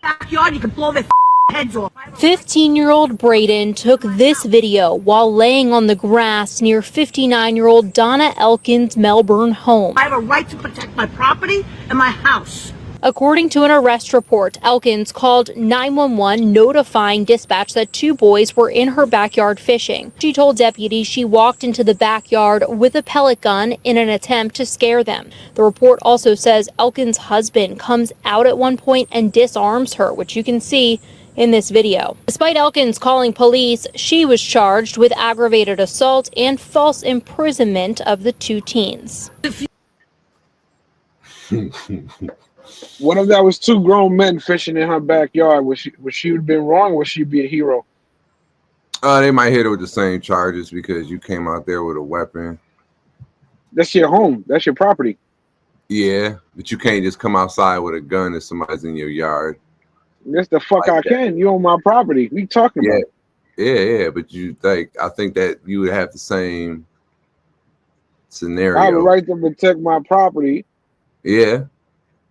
Backyard, you can blow their heads off. 15-year-old Braden took this video while laying on the grass near 59-year-old Donna Elkins' Melbourne home. I have a right to protect my property and my house. According to an arrest report, Elkins called 911 notifying dispatch that 2 boys were in her backyard fishing. She told deputies she walked into the backyard with a pellet gun in an attempt to scare them. The report also says Elkins' husband comes out at one point and disarms her, which you can see in this video. Despite Elkins calling police, she was charged with aggravated assault and false imprisonment of the 2 teens. What if that was 2 grown men fishing in her backyard? Would she have been wrong, or would she be a hero? They might hit her with the same charges because you came out there with a weapon. That's your home. That's your property. Yeah, but you can't just come outside with a gun if somebody's in your yard. That's the fuck like I can. You own my property. What are you talking about? Yeah, but I think that you would have the same scenario. I have a right to protect my property. Yeah.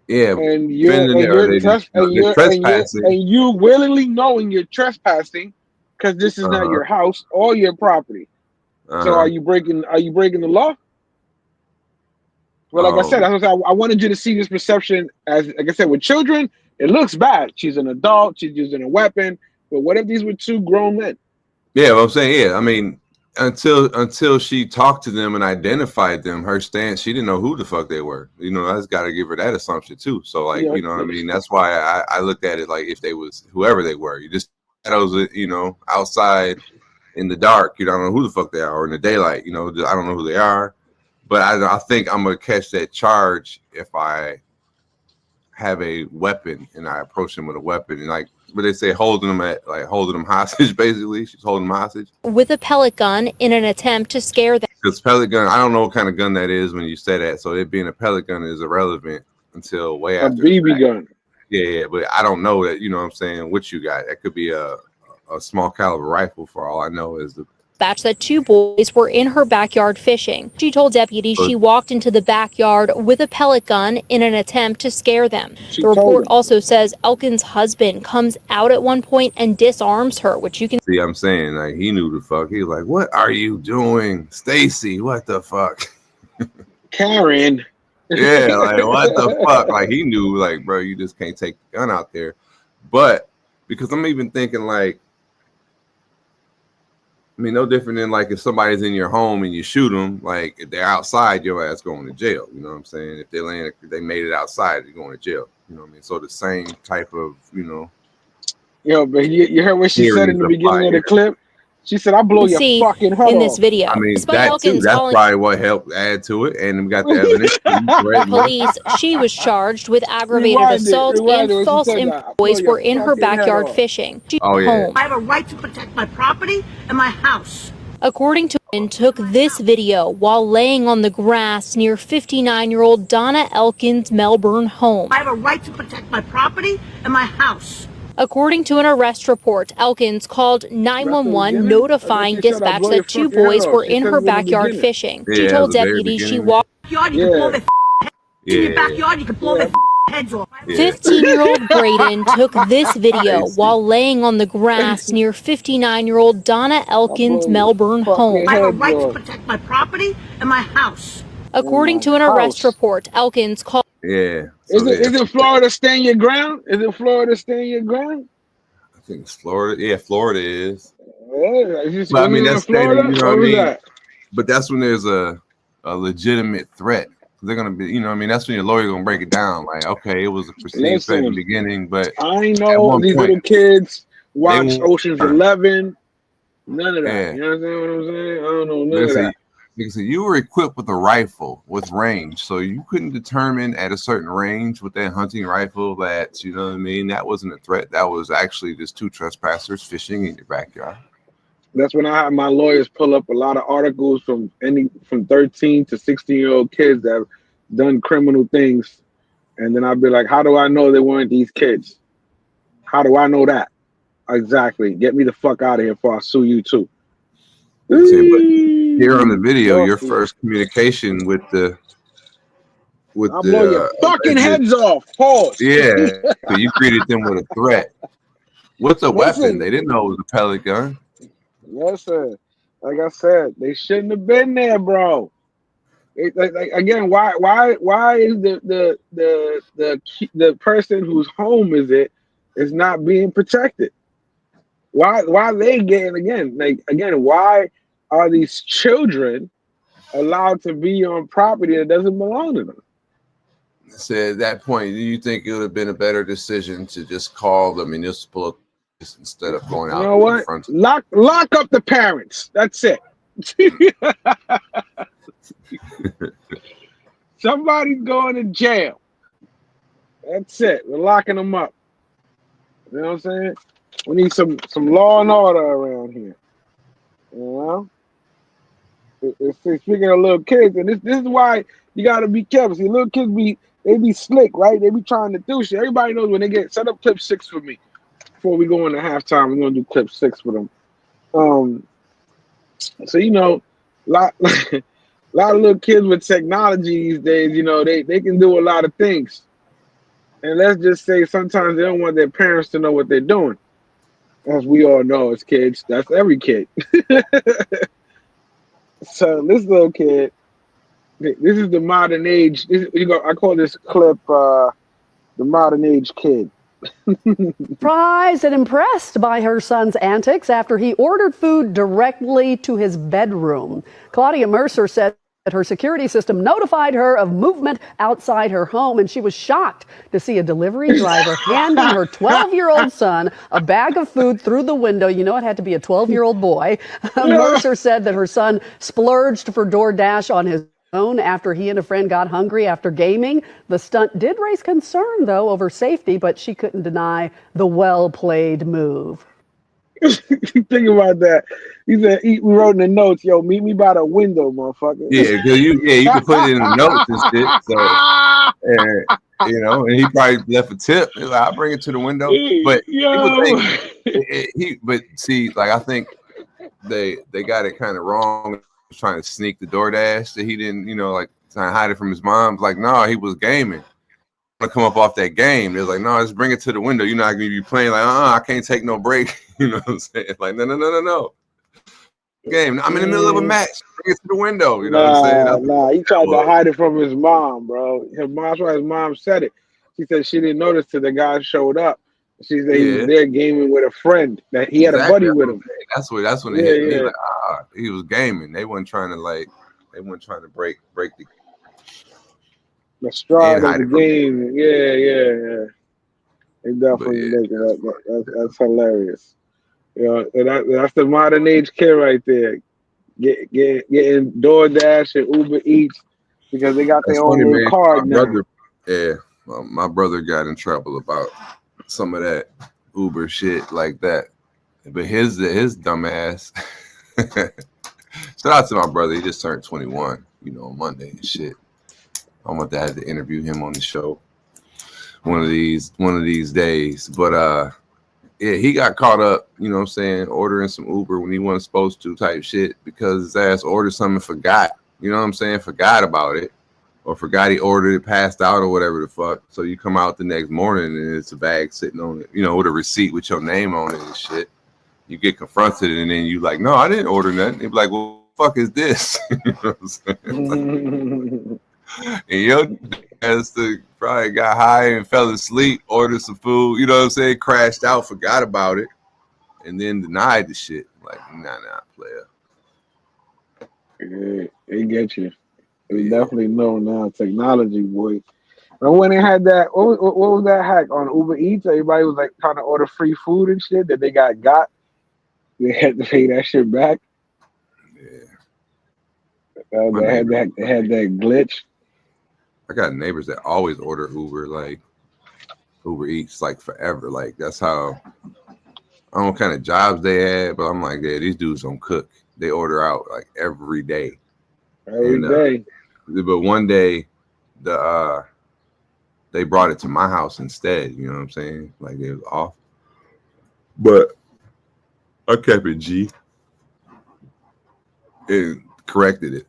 And you're trespassing. And you willingly knowing you're trespassing because this is not your house or your property. So are you breaking the law? Well, like I said, I wanted you to see this perception as, like I said, with children, it looks bad. She's an adult, she's using a weapon. But what if these were 2 grown men? Yeah, well, I'm saying, I mean, until she talked to them and identified them, her stance, she didn't know who the fuck they were. You know, I just got to give her that assumption too. So, like, you know what I mean? That's why I looked at it like if they was whoever they were. You just shadows, you know, outside in the dark. You know, I don't know who the fuck they are, or in the daylight. You know, I don't know who they are. But I think I'm gonna catch that charge if I have a weapon and I approach them with a weapon, and like what they say, holding them hostage. Basically, she's holding them hostage with a pellet gun in an attempt to scare them. Because pellet gun, I don't know what kind of gun that is when you say that. So it being a pellet gun is irrelevant until way after. A BB gun. Yeah, but I don't know that. You know what I'm saying? What you got? That could be a small caliber rifle for all I know. Is the Dispatch that 2 boys were in her backyard fishing. She told deputies she walked into the backyard with a pellet gun in an attempt to scare them. The report also says Elkin's husband comes out at one point and disarms her, which you can see. I'm saying, like, he knew the fuck. He was like, "What are you doing, Stacy? What the fuck, Karen?" Yeah, like what the fuck? Like he knew, like, bro, you just can't take the gun out there. But because I'm even thinking, like, I mean, no different than like if somebody's in your home and you shoot them, like if they're outside, your ass going to jail. You know what I'm saying? If they made it outside, they're going to jail. You know what I mean? So the same type of, you know. Yo, but you heard what she said in the beginning of the clip? She said, "I'll blow your fucking head in this video." I mean, that too, that's probably what helped add to it. And we got the evidence. Police, she was charged with aggravated assault and false boys were in her backyard fishing. Home. I have a right to protect my property and my house. According to women, took this video while laying on the grass near 59-year-old Donna Elkin's Melbourne home. I have a right to protect my property and my house. According to an arrest report, Elkins called 911 notifying dispatch that 2 boys were in her backyard fishing. She told deputies she walked. You can blow their in your backyard, you can blow their heads off. 15-year-old Braden took this video while laying on the grass near 59-year-old Donna Elkin's Melbourne home. I have a right to protect my property and my house. According to an arrest report, Elkins called. Yeah. So is it Florida stand your ground? Is it Florida stand your ground? I think it's Florida. Yeah, Florida is. Yeah, but I mean, that's Florida, you know what I mean? That? But that's when there's a legitimate threat. They're gonna be, you know what I mean? That's when your lawyer's gonna break it down. Like, okay, it was a perceived threat in the beginning, but I know these little kids watch Ocean's 11. None of that. Yeah. You know what I'm saying? I don't know none of that. Because you were equipped with a rifle with range, so you couldn't determine at a certain range with that hunting rifle that, you know what I mean, that wasn't a threat. That was actually just 2 trespassers fishing in your backyard. That's when I had my lawyers pull up a lot of articles from 13 to 16-year-old kids that have done criminal things, and then I'd be like, how do I know they weren't these kids? How do I know that? Exactly. Get me the fuck out of here before I sue you too. Here on the video, your first communication with the I'll blow your fucking heads off. Pause. Yeah, so you treated them with a threat. What's a weapon? They didn't know it was a pellet gun. Yes, sir. Like I said, they shouldn't have been there, bro. Again, why is the person whose home is not being protected? Why are they getting why are these children allowed to be on property that doesn't belong to them? So at that point, do you think it would have been a better decision to just call the municipal instead of going out? You know what? Lock up the parents. That's it. Somebody's going to jail. That's it. We're locking them up. You know what I'm saying? We need some law and order around here. You know? Speaking of little kids, and this is why you got to be careful. See, little kids they be slick, right? They be trying to do shit. Everybody knows when they set up clip 6 for me. Before we go into halftime, we're gonna do clip 6 for them. So you know, a lot of little kids with technology these days, you know, they can do a lot of things. And let's just say sometimes they don't want their parents to know what they're doing. As we all know as kids, that's every kid. So this little kid, this is the modern age. I call this clip the modern age kid. Surprised and impressed by her son's antics after he ordered food directly to his bedroom. Claudia Mercer said Her security system notified her of movement outside her home, and she was shocked to see a delivery driver handing her 12-year-old son a bag of food through the window. You know, it had to be a 12-year-old boy. Mercer said that her son splurged for DoorDash on his own after he and a friend got hungry after gaming. The stunt did raise concern, though, over safety, but she couldn't deny the well-played move. Think about that. He said, we wrote in the notes, yo, meet me by the window, motherfucker. Yeah, because you can put it in the notes and shit. So, and he probably left a tip. Like, I'll bring it to the window. But but see, like, I think they got it kind of wrong. Trying to sneak the DoorDash that he didn't, like, trying to hide it from his mom. Like, no, he was gaming. To come up off that game, they're like, no, just bring it to the window. You're not gonna be playing like, I can't take no break. You know what I'm saying? Like, no. Game. I'm in the middle of a match. Bring it to the window. You know what I'm saying? Nah, he tried to hide it from his mom, bro. His mom said it. She said she didn't notice till the guy showed up. She said he was there gaming with a friend. That he had a buddy with him. That's when it hit me. Like, he was gaming. They weren't trying to break the stride of the game. Yeah. They definitely make it. That's hilarious. That's the modern age kid right there. Getting DoorDash and Uber Eats because they got their own little card now. My brother got in trouble about some of that Uber shit like that. But his dumb ass. Shout out to my brother. He just turned 21, on Monday and shit. I'm about to have to interview him on the show one of these days. But he got caught up, ordering some Uber when he wasn't supposed to type shit because his ass ordered something and forgot. You know what I'm saying? Forgot about it. Or forgot he ordered it, passed out or whatever the fuck. So you come out the next morning and it's a bag sitting on it, with a receipt with your name on it and shit. You get confronted and then you like, no, I didn't order nothing. They be like, well, what the fuck is this? You know what I'm saying? And your ass probably got high and fell asleep, ordered some food, you know what I'm saying? Crashed out, forgot about it, and then denied the shit. Like, nah, player. Yeah, they get you. We definitely know now technology, boy. And when they had that, what was that hack on Uber Eats? Everybody was like trying to order free food and shit that they got. They had to pay that shit back. Yeah. They had that glitch. I got neighbors that always order Uber, like Uber Eats, like forever. Like that's how I don't know what kind of jobs they had, but I'm like, yeah, these dudes don't cook. They order out like every day. Every day. But one day, they brought it to my house instead. You know what I'm saying? Like it was off. But I kept it G. It corrected it,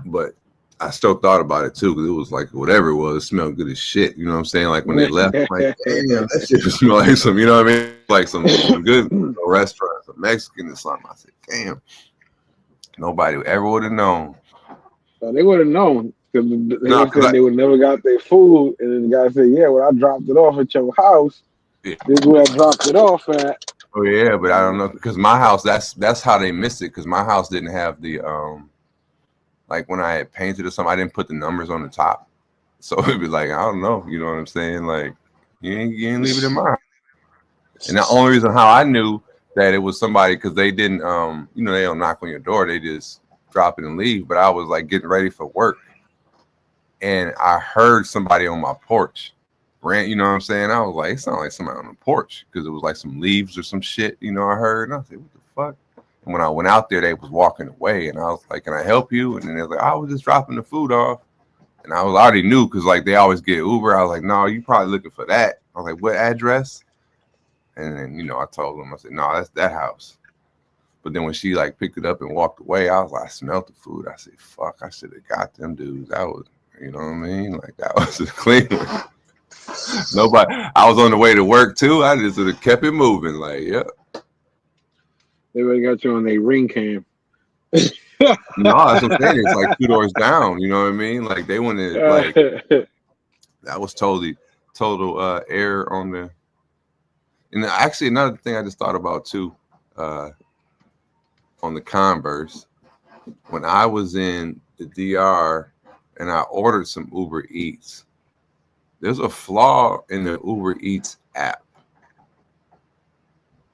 but I still thought about it too because it was like whatever it was, it smelled good as shit. You know what I'm saying? Like when they left, I'm like, damn, that shit smelled like some, you know what I mean? Like some good restaurant, some Mexican or something. I said, damn, nobody ever would have known. They would have known because they would never got their food. And then the guy said, yeah, well, I dropped it off at your house. Yeah. This is where I dropped it off at. Oh yeah, but I don't know because my house. That's how they missed it because my house didn't have the like when I had painted or something, I didn't put the numbers on the top, so it'd be like I don't know. You know what I'm saying? Like you ain't leave it in my house. And the only reason how I knew that it was somebody because they didn't they don't knock on your door, they just drop it and leave. But I was like getting ready for work, and I heard somebody on my porch. You know what I'm saying? I was like, it sounded like somebody on the porch because it was like some leaves or some shit, I heard. And I said, what the fuck? And when I went out there, they was walking away. And I was like, can I help you? And then they was like, I was just dropping the food off. And I already knew because like they always get Uber. I was like, no, you probably looking for that. I was like, what address? And then, I told them, I said, no, that's that house. But then when she like picked it up and walked away, I was like, I smelled the food. I said, fuck, I should have got them dudes. That was, you know what I mean? Like that was a clean one. Nobody. I was on the way to work too. I just would have kept it moving. Like, yeah. They already got you on their ring cam. No, that's what I'm saying. It's like 2 doors down. You know what I mean? Like they wanted like that was total error on the. And actually, another thing I just thought about too, on the Converse, when I was in the DR and I ordered some Uber Eats. There's a flaw in the Uber Eats app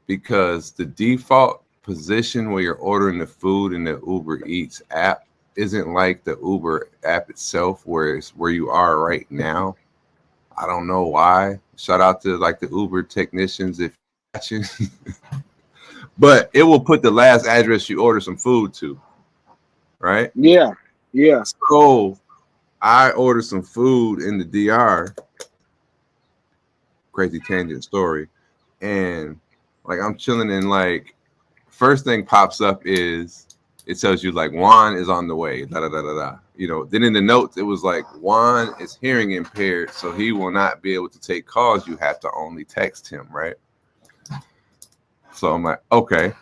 because the default position where you're ordering the food in the Uber Eats app isn't like the Uber app itself, where it's where you are right now. I don't know why. Shout out to like the Uber technicians if you're watching. But it will put the last address you order some food to, right? Yeah. So I ordered some food in the DR. Crazy tangent story. And like I'm chilling and like first thing pops up is it tells you like Juan is on the way. Da, da, da, da, da. You know, then in the notes it was like Juan is hearing impaired, so he will not be able to take calls. You have to only text him, right? So I'm like, okay.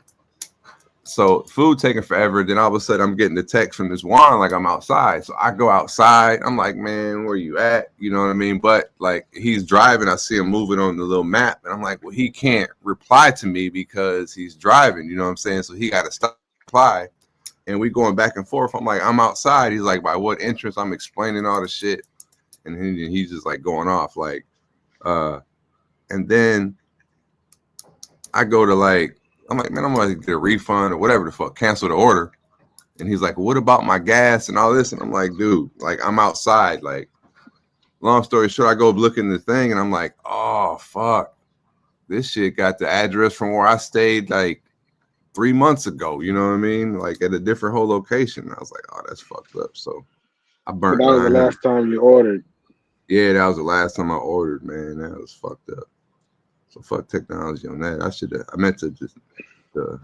So food taking forever. Then all of a sudden I'm getting the text from this Juan like I'm outside. So I go outside. I'm like, man, where you at? You know what I mean? But like he's driving. I see him moving on the little map. And I'm like, well, he can't reply to me because he's driving. You know what I'm saying? So he got to stop reply. And we going back and forth. I'm like, I'm outside. He's like, by what interest? I'm explaining all the shit. And he's just like going off like, and then I go to like, I'm like, man, I'm gonna get a refund or whatever the fuck, cancel the order. And he's like, what about my gas and all this? And I'm like, dude, like I'm outside. Like, long story short, I go look in the thing and I'm like, oh fuck, this shit got the address from where I stayed like 3 months ago. You know what I mean? Like at a different whole location. I was like, oh, that's fucked up. So I burnt. That was the last time you ordered. Yeah, that was the last time I ordered, man. That was fucked up. So fuck technology on that. I meant to just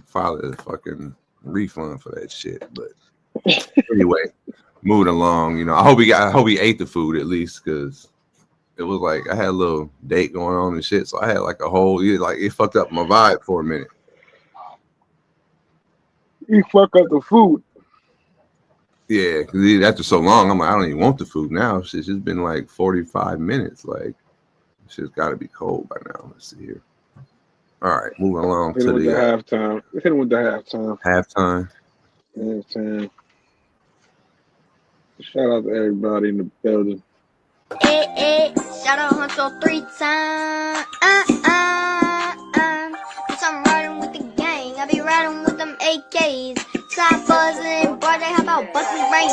file a fucking refund for that shit. But anyway, moving along, you know, I hope he ate the food at least, because it was like I had a little date going on and shit. So I had like a whole it fucked up my vibe for a minute. You fuck up the food. Yeah, because after so long, I'm like, I don't even want the food now. Shit's just been like 45 minutes. Like, shit's got to be cold by now. Let's see here. All right, moving along to the halftime. Hit him with the halftime. Halftime. Shout out to everybody in the building. Hey, shout out Huncho 3 times. I'm riding with the gang. I be riding with them AKs. Side buzzing, boy, they hop out, bustin' rain.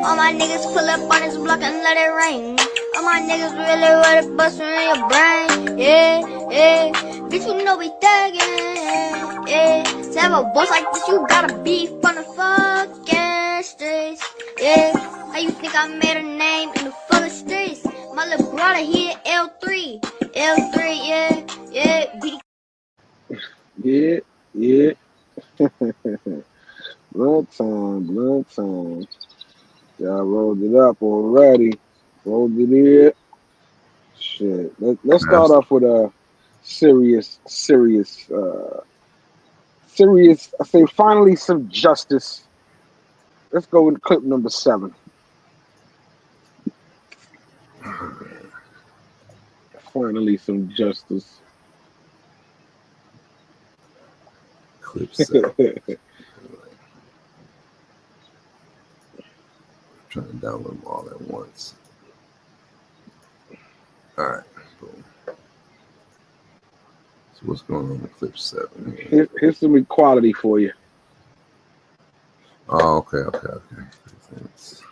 All my niggas pull up on this block and let it rain. All my niggas really ready bustin' in your brain. Yeah. Bitch, you know we thuggin'. Yeah. To have a boss like this, you gotta be from the fucking streets. Yeah. How you think I made a name in the fucking streets? My little brother here, L3. Yeah. Yeah. Blood time. Y'all rolled it up already. Rolled it in. Shit. Let's start off with a serious. I say finally some justice. Let's go with clip number 7. Finally some justice. Clip 7. Trying to download them all at once. All right, boom. So what's going on with clip 7? Here's some equality for you. Oh, okay. Thanks.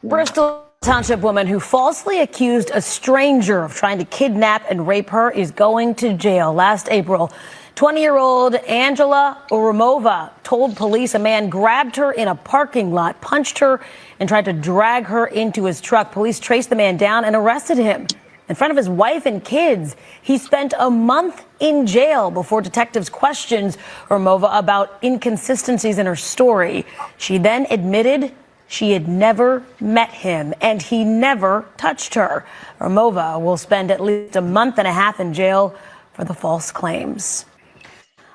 Bristol Township woman who falsely accused a stranger of trying to kidnap and rape her is going to jail. Last April, 20-year-old Angela Urumova told police a man grabbed her in a parking lot, punched her, and tried to drag her into his truck. Police traced the man down and arrested him in front of his wife and kids. He spent a month in jail before detectives questioned Urumova about inconsistencies in her story. She then admitted she had never met him and he never touched her. Urumova will spend at least a month and a half in jail for the false claims.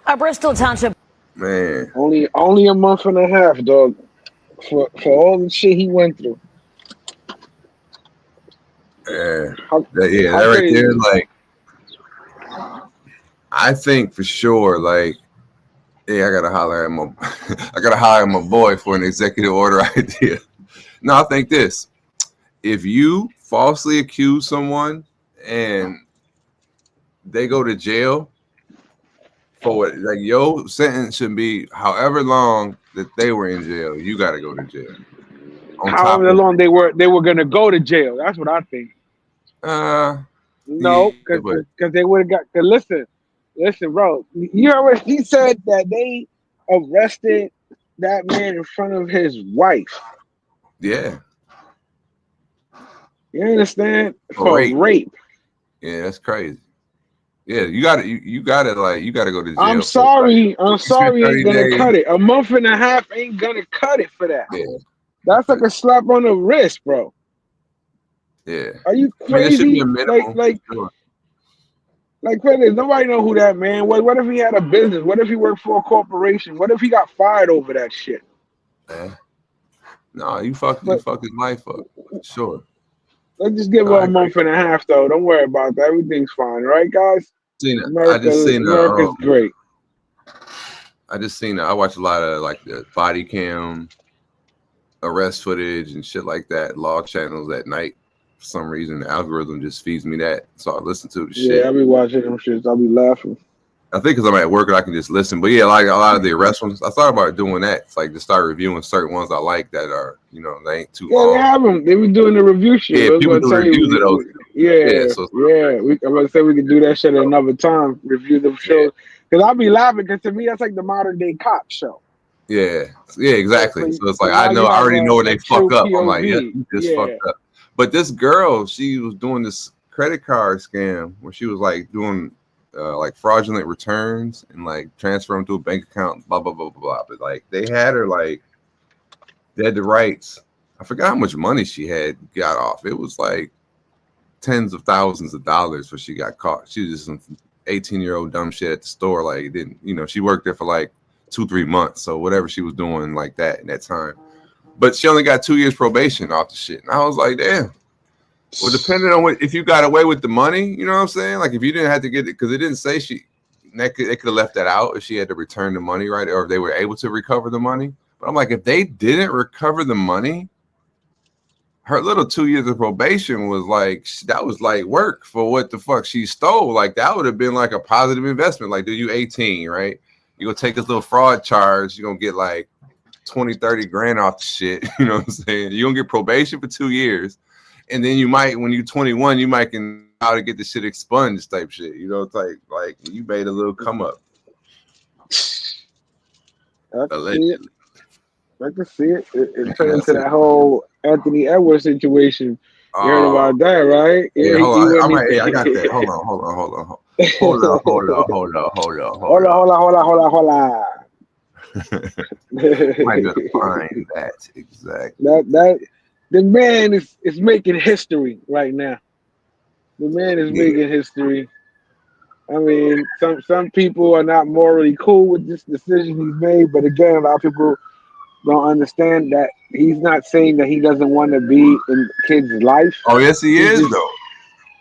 A Bristol Township man, only a month and a half, dog, for all the shit he went through. That right there, like, I think for sure, like, I gotta holler at my boy for an executive order idea. No, I think this: if you falsely accuse someone and they go to jail for it, like your sentence should be however long that they were in jail. You got to go to jail. However long they were gonna go to jail. That's what I think. No, because they would have got. Listen, bro. You heard what he said, that they arrested that man in front of his wife. Yeah. You understand? For rape. Yeah, that's crazy. Yeah, you got to go to jail. I'm sorry, ain't gonna cut it. A month and a half ain't gonna cut it for that. Yeah. That's like a slap on the wrist, bro. Yeah. Are you crazy? Like, nobody know who that man was. What if he had a business? What if he worked for a corporation? What if he got fired over that shit? Yeah. No, you fuck his life up. Sure. Let's just give her a month and a half, though. Don't worry about that. Everything's fine, right, guys? America's great. I watch a lot of like the body cam, arrest footage, and shit like that. Law channels at night. For some reason, the algorithm just feeds me that, so I listen to the shit. Yeah, I be watching them shits. I be laughing. I think because I'm at work and I can just listen. But yeah, like a lot of the arrest ones, I thought about doing that. It's like to start reviewing certain ones I like that are, they ain't too long. They have them. They be doing the review shit. Yeah, people do reviews of those. I'm about to say we could do that shit at another time. Review the shows. Because I'll be laughing because to me, that's like the modern day cop show. Yeah, exactly. So it's like, I already know where they fuck up. I'm like, yeah, you just fucked up. But this girl, she was doing this credit card scam where she was like doing like fraudulent returns and like transfer them to a bank account, blah, blah, blah, blah, blah. But like they had her like, they had the rights. I forgot how much money she had got off. It was like tens of thousands of dollars when she got caught. She was just some 18-year-old dumb shit at the store. Like, didn't, she worked there for like 2-3 months. So whatever she was doing like that in that time. But she only got 2 years probation off the shit. And I was like, damn. Well, depending on if you got away with the money, you know what I'm saying? Like if you didn't have to get it, because it didn't say they could have left that out if she had to return the money, right? Or if they were able to recover the money. But I'm like, if they didn't recover the money, her little 2 years of probation was like, that was like work for what the fuck she stole. Like that would have been like a positive investment. Like, dude, you 18, right? You're going to take this little fraud charge. You're going to get like 20-30 grand off the shit. You know what I'm saying? You're going to get probation for 2 years. And then you might, when you're 21, you might can how to get the shit expunged type shit. It's like you made a little come up. I can see it. It turned into that whole Anthony Edwards situation. You heard about that, right? Yeah, hold on. I got that. Hold on. Might just find that exactly. That the man is making history right now. The man is making history. I mean, some people are not morally cool with this decision he's made, but again, a lot of people don't understand that he's not saying that he doesn't want to be in kids' life. Oh, yes, he is, though.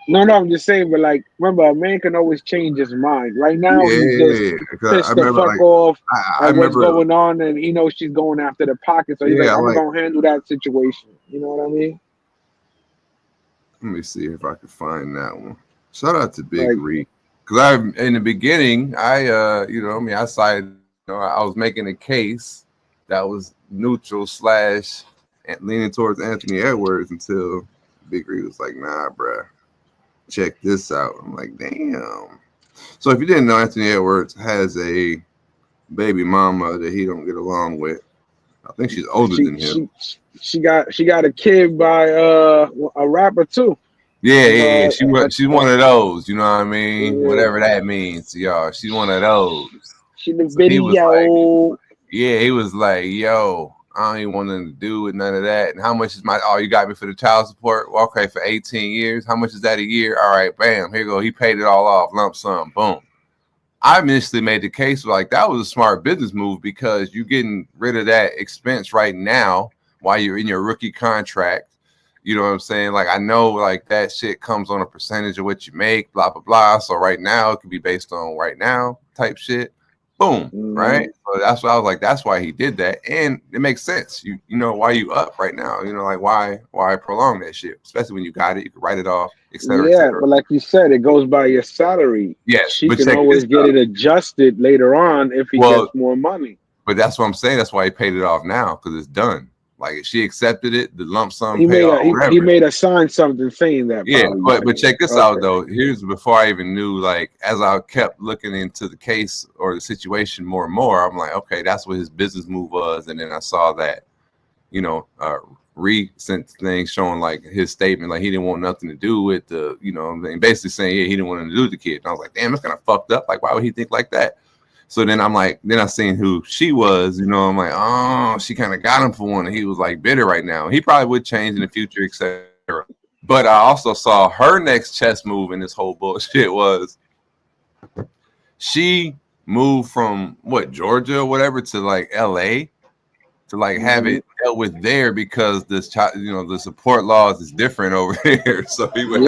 No, I'm just saying, but like, remember, a man can always change his mind. Right now, he's just pissed the fuck off at what's going on, and he knows she's going after the pocket, so he's like, I'm gonna handle that situation. You know what I mean? Let me see if I can find that one. Shout out to Big Reek, because in the beginning, I cited, I was making a case that was neutral / leaning towards Anthony Edwards until Big Reek was like, nah, bruh. Check this out. I'm like, damn. So if you didn't know, Anthony Edwards has a baby mama that he don't get along with. I think she's older than him. She got a kid by a rapper too. Yeah. She's one of those. You know what I mean? Yeah. Whatever that means to y'all. She's one of those. She the video. He was like, yo, I don't even want nothing to do with none of that. And how much is you got me for the child support? Well, okay, for 18 years. How much is that a year? All right, bam, here you go. He paid it all off, lump sum, boom. I initially made the case like that was a smart business move because you're getting rid of that expense right now while you're in your rookie contract. You know what I'm saying? Like, I know like that shit comes on a percentage of what you make, blah, blah, blah. So right now it could be based on right now type shit. Boom. Right. So that's why I was like, that's why he did that. And it makes sense. You know, why you up right now? You know, like why prolong that shit? Especially when you got it, you can write it off, etc. Yeah, but like you said, it goes by your salary. Yes, she but can always get it adjusted later on if he gets more money. But that's what I'm saying. That's why he paid it off now, because it's done. Like if she accepted it, the lump sum He paid off. he made a sign something saying that. Yeah, but check this out though. Here's before I even knew. Like as I kept looking into the case or the situation more and more, I'm like, okay, that's what his business move was. And then I saw that, you know, recent thing showing like his statement, like he didn't want nothing to do with the, you know, basically saying he didn't want nothing to do with the kid. And I was like, damn, that's kind of fucked up. Like, why would he think like that? So then I'm like, then I seen who she was, you know, I'm like, oh, she kind of got him for one. And he was like bitter right now. He probably would change in the future, etc. But I also saw her next chess move in this whole bullshit was she moved from Georgia or whatever to like LA to like have it dealt with there because this child, you know, the support laws is different over there. So he would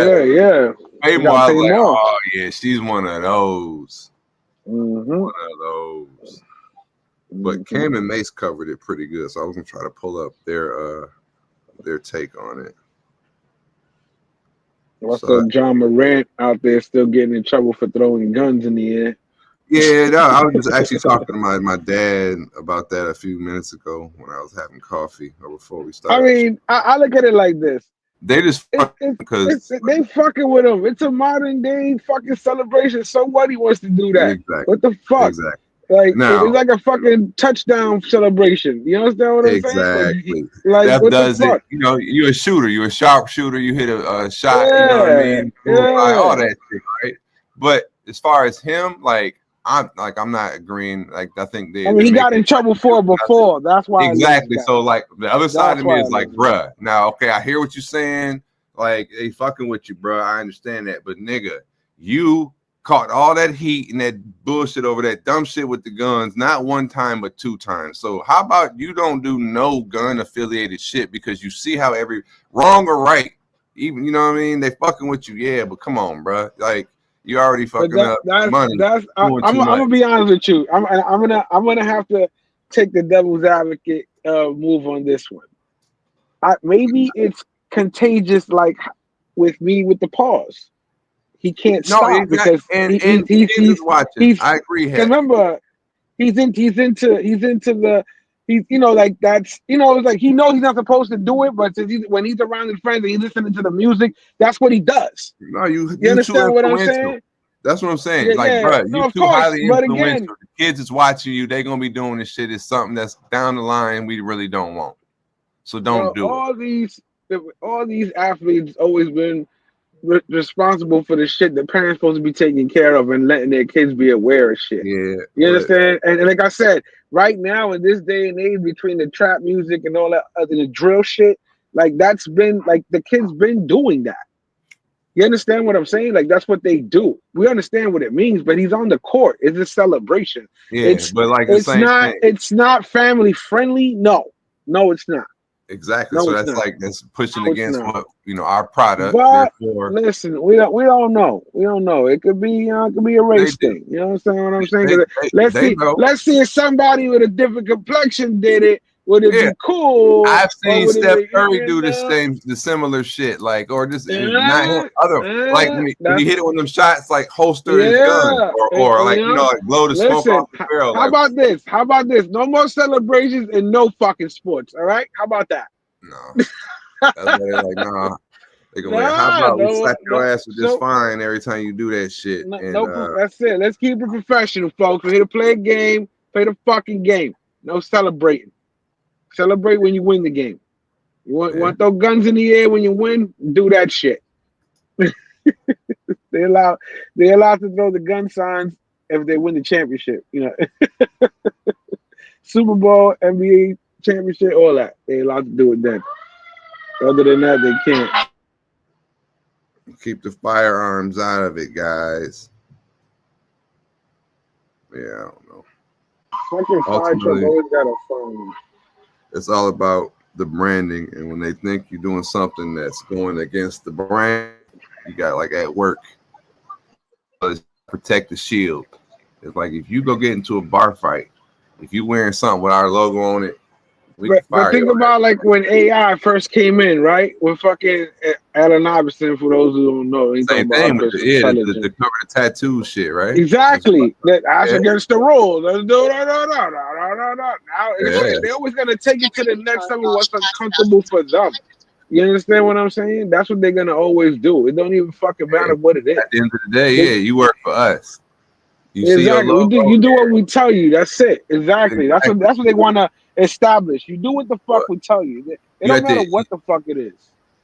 pay more. I was like, oh yeah, she's one of those. One of those. But Cam and Mace covered it pretty good, so I was gonna try to pull up their take on it. Also, John Morant out there still getting in trouble for throwing guns in the air. Yeah, I was just actually talking to my dad about that a few minutes ago when I was having coffee or before we started. I mean, I look at it like this. They just because they fucking with him. It's a modern day fucking celebration. So what, he wants to do that? Exactly. What the fuck? Exactly. Like now, it's like a fucking touchdown celebration. You understand what I'm saying? Exactly. Like that what does the fuck? it. You know, you're a shooter. You're a sharp shooter. You hit a shot. You know what I mean? All that shit, right? But as far as him, like I'm not agreeing. Like I think he got in trouble for it before. That's why. Exactly. So like the other side of me is like, bruh. Now, okay, I hear what you're saying. Like they fucking with you, bruh. I understand that, but nigga, you caught all that heat and that bullshit over that dumb shit with the guns, not one time but 2 times. So how about you don't do no gun affiliated shit because you see how every wrong or right, even you know what I mean? They fucking with you, yeah, but come on, bruh. Like you already fucking up money. I'm gonna be honest with you. I'm gonna have to take the devil's advocate move on this one. Maybe it's contagious, like with me with the pause. He can't stop because he's watching. I agree. Remember, he's into the you know, like that's, you know, it's like he knows he's not supposed to do it, but when he's around his friends and he's listening to the music, that's what he does. No, you understand what I'm saying? That's what I'm saying. Bro, you too highly influential. The kids is watching you. They're gonna be doing this shit. It's something that's down the line we really don't want. So don't do it. All these athletes always been responsible for the shit that parents supposed to be taking care of and letting their kids be aware of shit. Yeah, you understand? And like I said, right now in this day and age, between the trap music and all that other the drill shit, like that's been like the kids been doing that. You understand what I'm saying? Like that's what they do. We understand what it means, but he's on the court. It's a celebration. Yeah, but like it's not family friendly. No, it's not. Exactly. So that's pushing against what, you know, our product. But listen, we don't know. We don't know. It could be a race thing. You understand what I'm saying? Let's see if somebody with a different complexion did it. Would it be cool? I've seen Steph Curry do the similar shit, like, or just not other, like when you hit it with them shots, like holster his gun, or like you know, like blow the smoke off the barrel. How about this? How about this? No more celebrations and no fucking sports. All right? How about that? No, that's why they're like, nah. They go, how about we slap your ass with this fine every time you do that shit? That's it. Let's keep it professional, folks. We're here to play a game. Play the fucking game. No celebrating. Celebrate when you win the game. You want those guns in the air when you win? Do that shit. They're allowed to throw the gun signs if they win the championship. You know, Super Bowl, NBA championship, all that. They're allowed to do it then. Other than that, they can't. Keep the firearms out of it, guys. Yeah, I don't know. Fucking fire truck always got a phone. It's all about the branding, and when they think you're doing something that's going against the brand, you got like at work, protect the shield. It's like if you go get into a bar fight, if you wearing something with our logo on it, we can fire but think you. about like when AI first came in, right? When fucking Allen Iverson, for those who don't know, Same thing with the cover the tattoo shit, right? Exactly. That's against the rules. Let's do Now they're always gonna take it to the next level. What's uncomfortable for them? You understand what I'm saying? That's what they're gonna always do. It don't even fucking matter what it is. At the end of the day, you work for us. You exactly. see your logo, you do what we tell you. That's it. Exactly. That's what they want to establish. You do what the fuck we tell you. It don't matter what the fuck it is.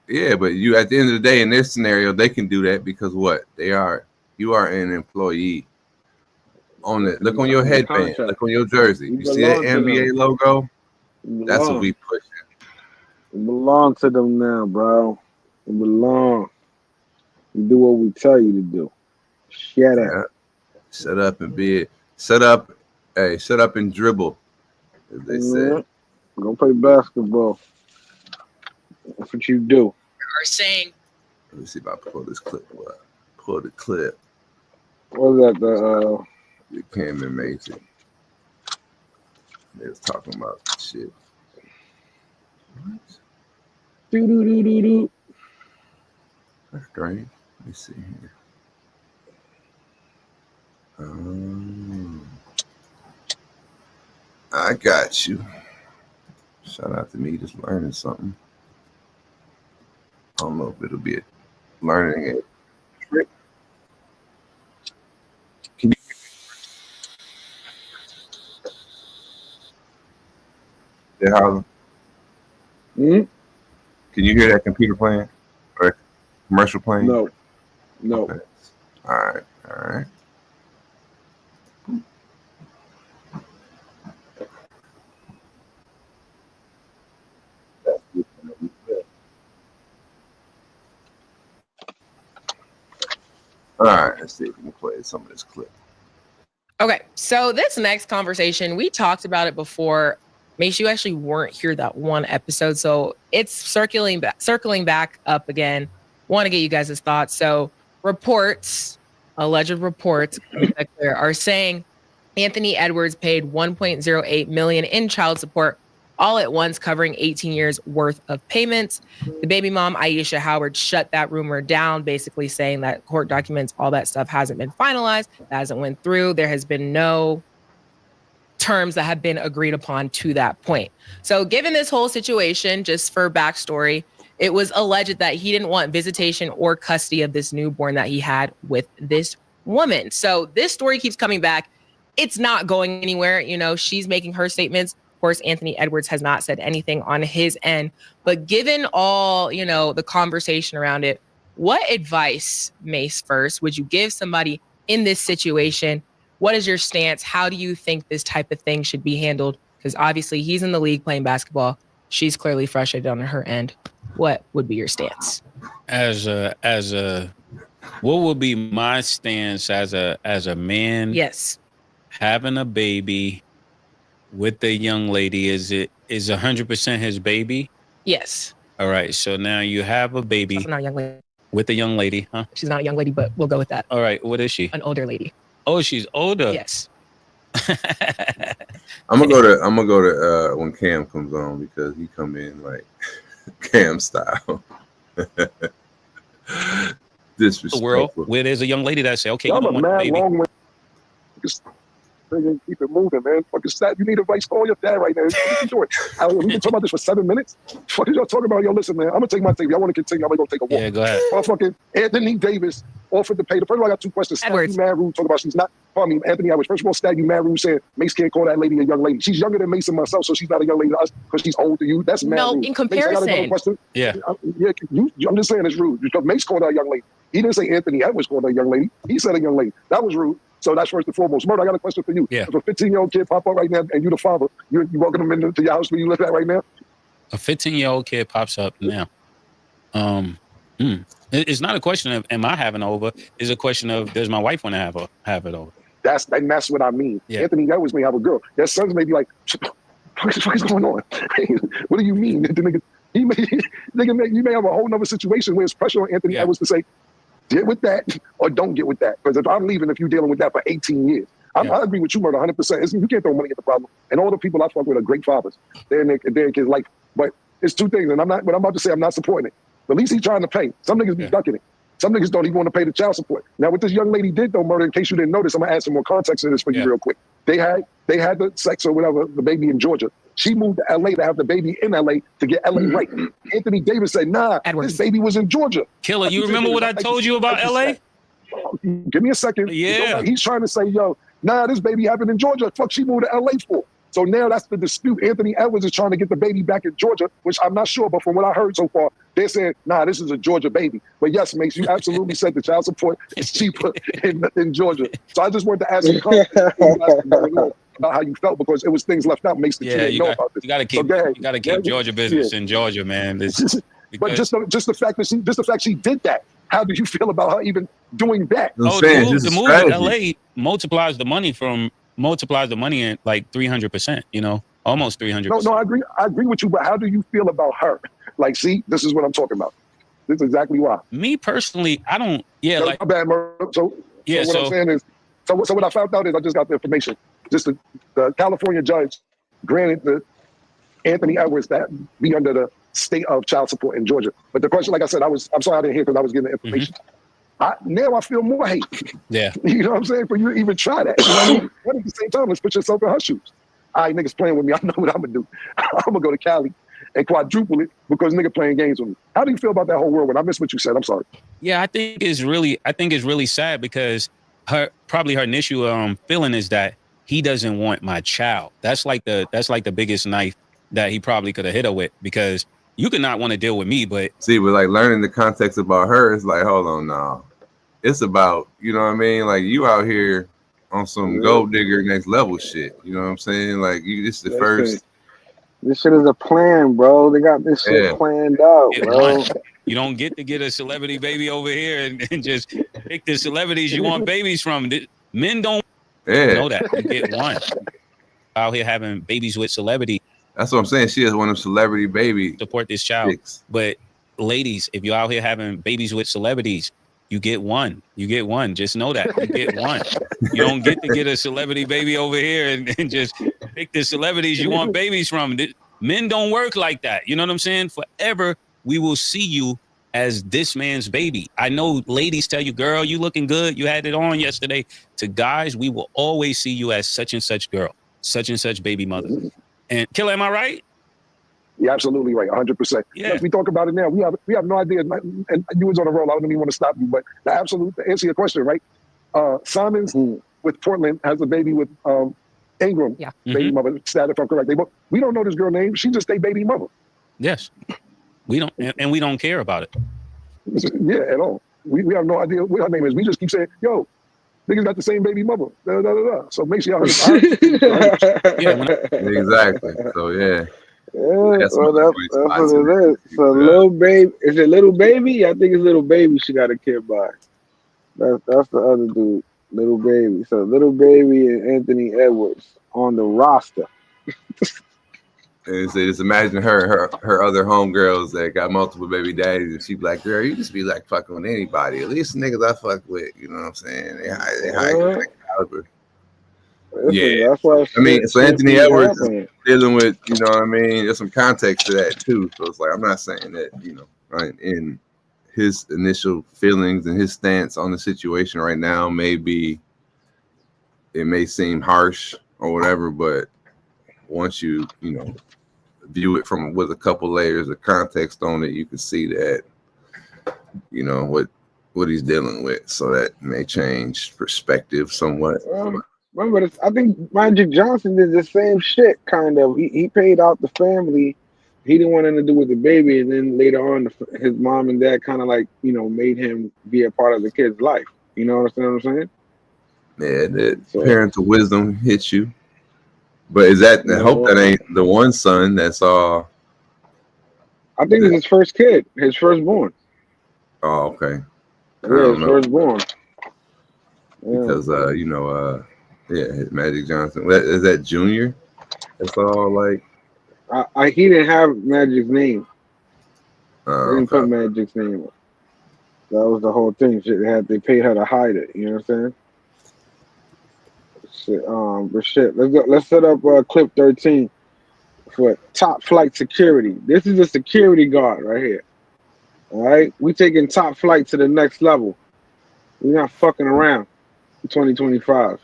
Yeah, but you at the end of the day, in this scenario, they can do that because what? You are an employee. Look on your headband, look on your jersey. You see that NBA logo? That's what we push. It belong to them now, bro. It belong. You do what we tell you to do. Shut up. Shut up and be it. Shut up and dribble, as they said. Go play basketball. That's what you do. Are saying. Let me see if I pull this clip. Pull the clip. What was that? The Cam and Mason. They was talking about shit. What? Do. That's great. Let me see here. I got you. Shout out to me just learning something. I don't know if it'll be a learning a trick. Can you Can you hear that computer playing or commercial playing? No. Okay. All right. All right, let's see if we can play some of this clip. Okay, so this next conversation, we talked about it before. Make sure you actually weren't here that one episode, so it's circling back up again. Want to get you guys' thoughts. So alleged reports, are saying Anthony Edwards paid $1.08 million in child support all at once, covering 18 years worth of payments. The baby mom, Aisha Howard, shut that rumor down, basically saying that court documents, all that stuff hasn't been finalized, that hasn't went through. There has been no terms that have been agreed upon to that point. So given this whole situation, just for backstory, it was alleged that he didn't want visitation or custody of this newborn that he had with this woman. So this story keeps coming back. It's not going anywhere. You know, she's making her statements. Of course, Anthony Edwards has not said anything on his end. But given all, you know, the conversation around it, what advice, Mace, first, would you give somebody in this situation? What is your stance? How do you think this type of thing should be handled? Because obviously he's in the league playing basketball. She's clearly frustrated on her end. What would be your stance? What would be my stance as a man? Yes. Having a baby with the young lady, is 100% his baby? Yes. All right. So now you have a baby Not a young lady. with a young lady, huh? She's not a young lady, but we'll go with that. All right. What is she? An older lady. Oh, she's older. Yes. I'm gonna go to when Cam comes on, because he come in like Cam style. Disrespectful. The world where there's a young lady that say, okay, you don't want a baby. Keep it moving, man. Fucking stat. You need advice? Call your dad right now. We've been talking about this for 7 minutes. What are y'all talking about? Yo, listen, man. I'm gonna take my tape. Y'all want to continue? I'm gonna go take a walk. Yeah, go ahead. Fucking Anthony Davis offered to pay. The first of all, I got two questions. Edwards. Stat, you mad rude? Talk about she's not. Pardon me, Anthony Edwards. First of all, Stat, you mad rude saying Mace can't call that lady a young lady. She's younger than Mace and myself, so she's not a young lady to us because she's older than you. That's mad rude. In comparison. Mace, I got another question. Yeah. I'm just saying it's rude because Mace called her a young lady. He didn't say Anthony Edwards called her a young lady. He said a young lady. That was rude. So that's first and foremost. Murder, I got a question for you. Yeah. If a 15-year-old kid pop up right now and you the father, you welcome him into your house where you live at right now? A 15-year-old kid pops up now. It's not a question of am I having over. It's a question of does my wife want to have it over. That's what I mean. Yeah. Anthony Edwards may have a girl. Their sons may be like, What the fuck is going on? What do you mean? The nigga, you may have a whole nother situation where it's pressure on Anthony Edwards to say, get with that or don't get with that. Because if I'm leaving, if you're dealing with that for 18 years, I agree with you, Murder, 100%. You can't throw money at the problem. And all the people I fuck with are great fathers. They're in their kids' life. But it's two things, and what I'm about to say, I'm not supporting it. But at least he's trying to pay. Some niggas be ducking it. Some niggas don't even want to pay the child support. Now, what this young lady did, though, Murder, in case you didn't notice, I'm going to add some more context to this for you real quick. They had the sex or whatever, the baby in Georgia. She moved to L.A. to have the baby in L.A. to get L.A. right. Anthony Davis said, nah, this baby was in Georgia. Killer, you remember what I told you about L.A.? Give me a second. Yeah. He's trying to say, yo, nah, this baby happened in Georgia. Fuck, she moved to L.A. for. So now that's the dispute. Anthony Edwards is trying to get the baby back in Georgia, which I'm not sure, but from what I heard so far, they're saying, nah, this is a Georgia baby. But yes, Mace, you absolutely said the child support is cheaper in Georgia. So I just wanted to ask you about how you felt, because it was things left out, Mace, that you didn't know about this. You got to keep Georgia business in Georgia, man. But just the fact that she did that, how do you feel about her even doing that? The move to LA multiplies the money in like 300%, almost 300%. No, I agree with you, but how do you feel about her? Like, see, this is what I'm talking about. This is exactly why. Me personally, I don't, my bad, So what I'm saying is, so what I found out is I just got the information. Just the California judge granted the Anthony Edwards that be under the state of child support in Georgia. But the question, like I said, I'm sorry I didn't hear because I was getting the information. Now I feel more hate. Yeah. You know what I'm saying? For you to even try that. You know what I mean? But at the same time, let's put yourself in her shoes. All right, niggas playing with me. I know what I'm going to do. I'm going to go to Cali and quadruple it because nigga playing games with me. How do you feel about that whole world? I missed what you said. I'm sorry. Yeah, I think it's really sad because her initial feeling is that he doesn't want my child. That's like the biggest knife that he probably could have hit her with, because you could not want to deal with me, but see, but like learning the context about her, it's like, hold on now. It's about, you know what I mean? Like, you out here on some gold digger next level shit. You know what I'm saying? Like, this is the first. This shit is a plan, bro. They got this shit planned out, bro. You don't get to get a celebrity baby over here and just pick the celebrities you want babies from. Men don't know that. You get one. Out here having babies with celebrity. That's what I'm saying. She is one of them celebrity baby. Support this child. Chicks. But ladies, if you're out here having babies with celebrities, you get one. You get one. Just know that. You get one. You don't get to get a celebrity baby over here and just pick the celebrities you want babies from. Men don't work like that. You know what I'm saying? Forever, we will see you as this man's baby. I know ladies tell you, girl, you looking good. You had it on yesterday. To guys, we will always see you as such and such girl, such and such baby mother. And Killer, am I right? You're absolutely right, 100%. Yeah. We talk about it now. We have no idea. And you was on a roll. I don't even want to stop you, but to answer your question, right? Simons with Portland has a baby with Ingram, baby mother. Stat, if I'm correct. We don't know this girl name. She just a baby mother. Yes, we don't, and we don't care about it. Yeah, at all. We have no idea what her name is. We just keep saying, "Yo, niggas got the same baby mother." Da, da, da, da. So make sure y'all. Exactly. So yeah. Yeah, that's what it is. So little baby, is it little baby? I think it's little baby she got a kid by. That's the other dude, little baby. So little baby and Anthony Edwards on the roster. And so just imagine her other homegirls that got multiple baby daddies, and she be like, girl, you just be like fucking with anybody. At least the niggas I fuck with, you know what I'm saying? They high caliber. Yeah, that's why I mean, so Anthony Edwards is dealing with, you know what I mean? There's some context to that too. So it's like, I'm not saying that, you know, right, in his initial feelings and his stance on the situation right now, it may seem harsh or whatever, but once you know, view it with a couple layers of context on it, you can see that, you know, what he's dealing with. So that may change perspective somewhat. Remember, I think Magic Johnson did the same shit, kind of. He paid out the family. He didn't want anything to do with the baby. And then later on, his mom and dad kind of like, you know, made him be a part of the kid's life. You know what I'm saying? Yeah, that parental wisdom hits you. But is that, I hope that ain't the one son that's all. I think it's his first kid, his firstborn. Oh, okay. Yeah, his firstborn. Because, you know, Magic Johnson. Is that Junior? That's all like He didn't have Magic's name. They didn't put Okay. Magic's name up. That was the whole thing. They paid her to hide it. You know what I'm saying? Shit, but shit, let's set up clip 13 for top flight security. This is a security guard right here. All right, we taking top flight to the next level. We're not fucking around in 2025.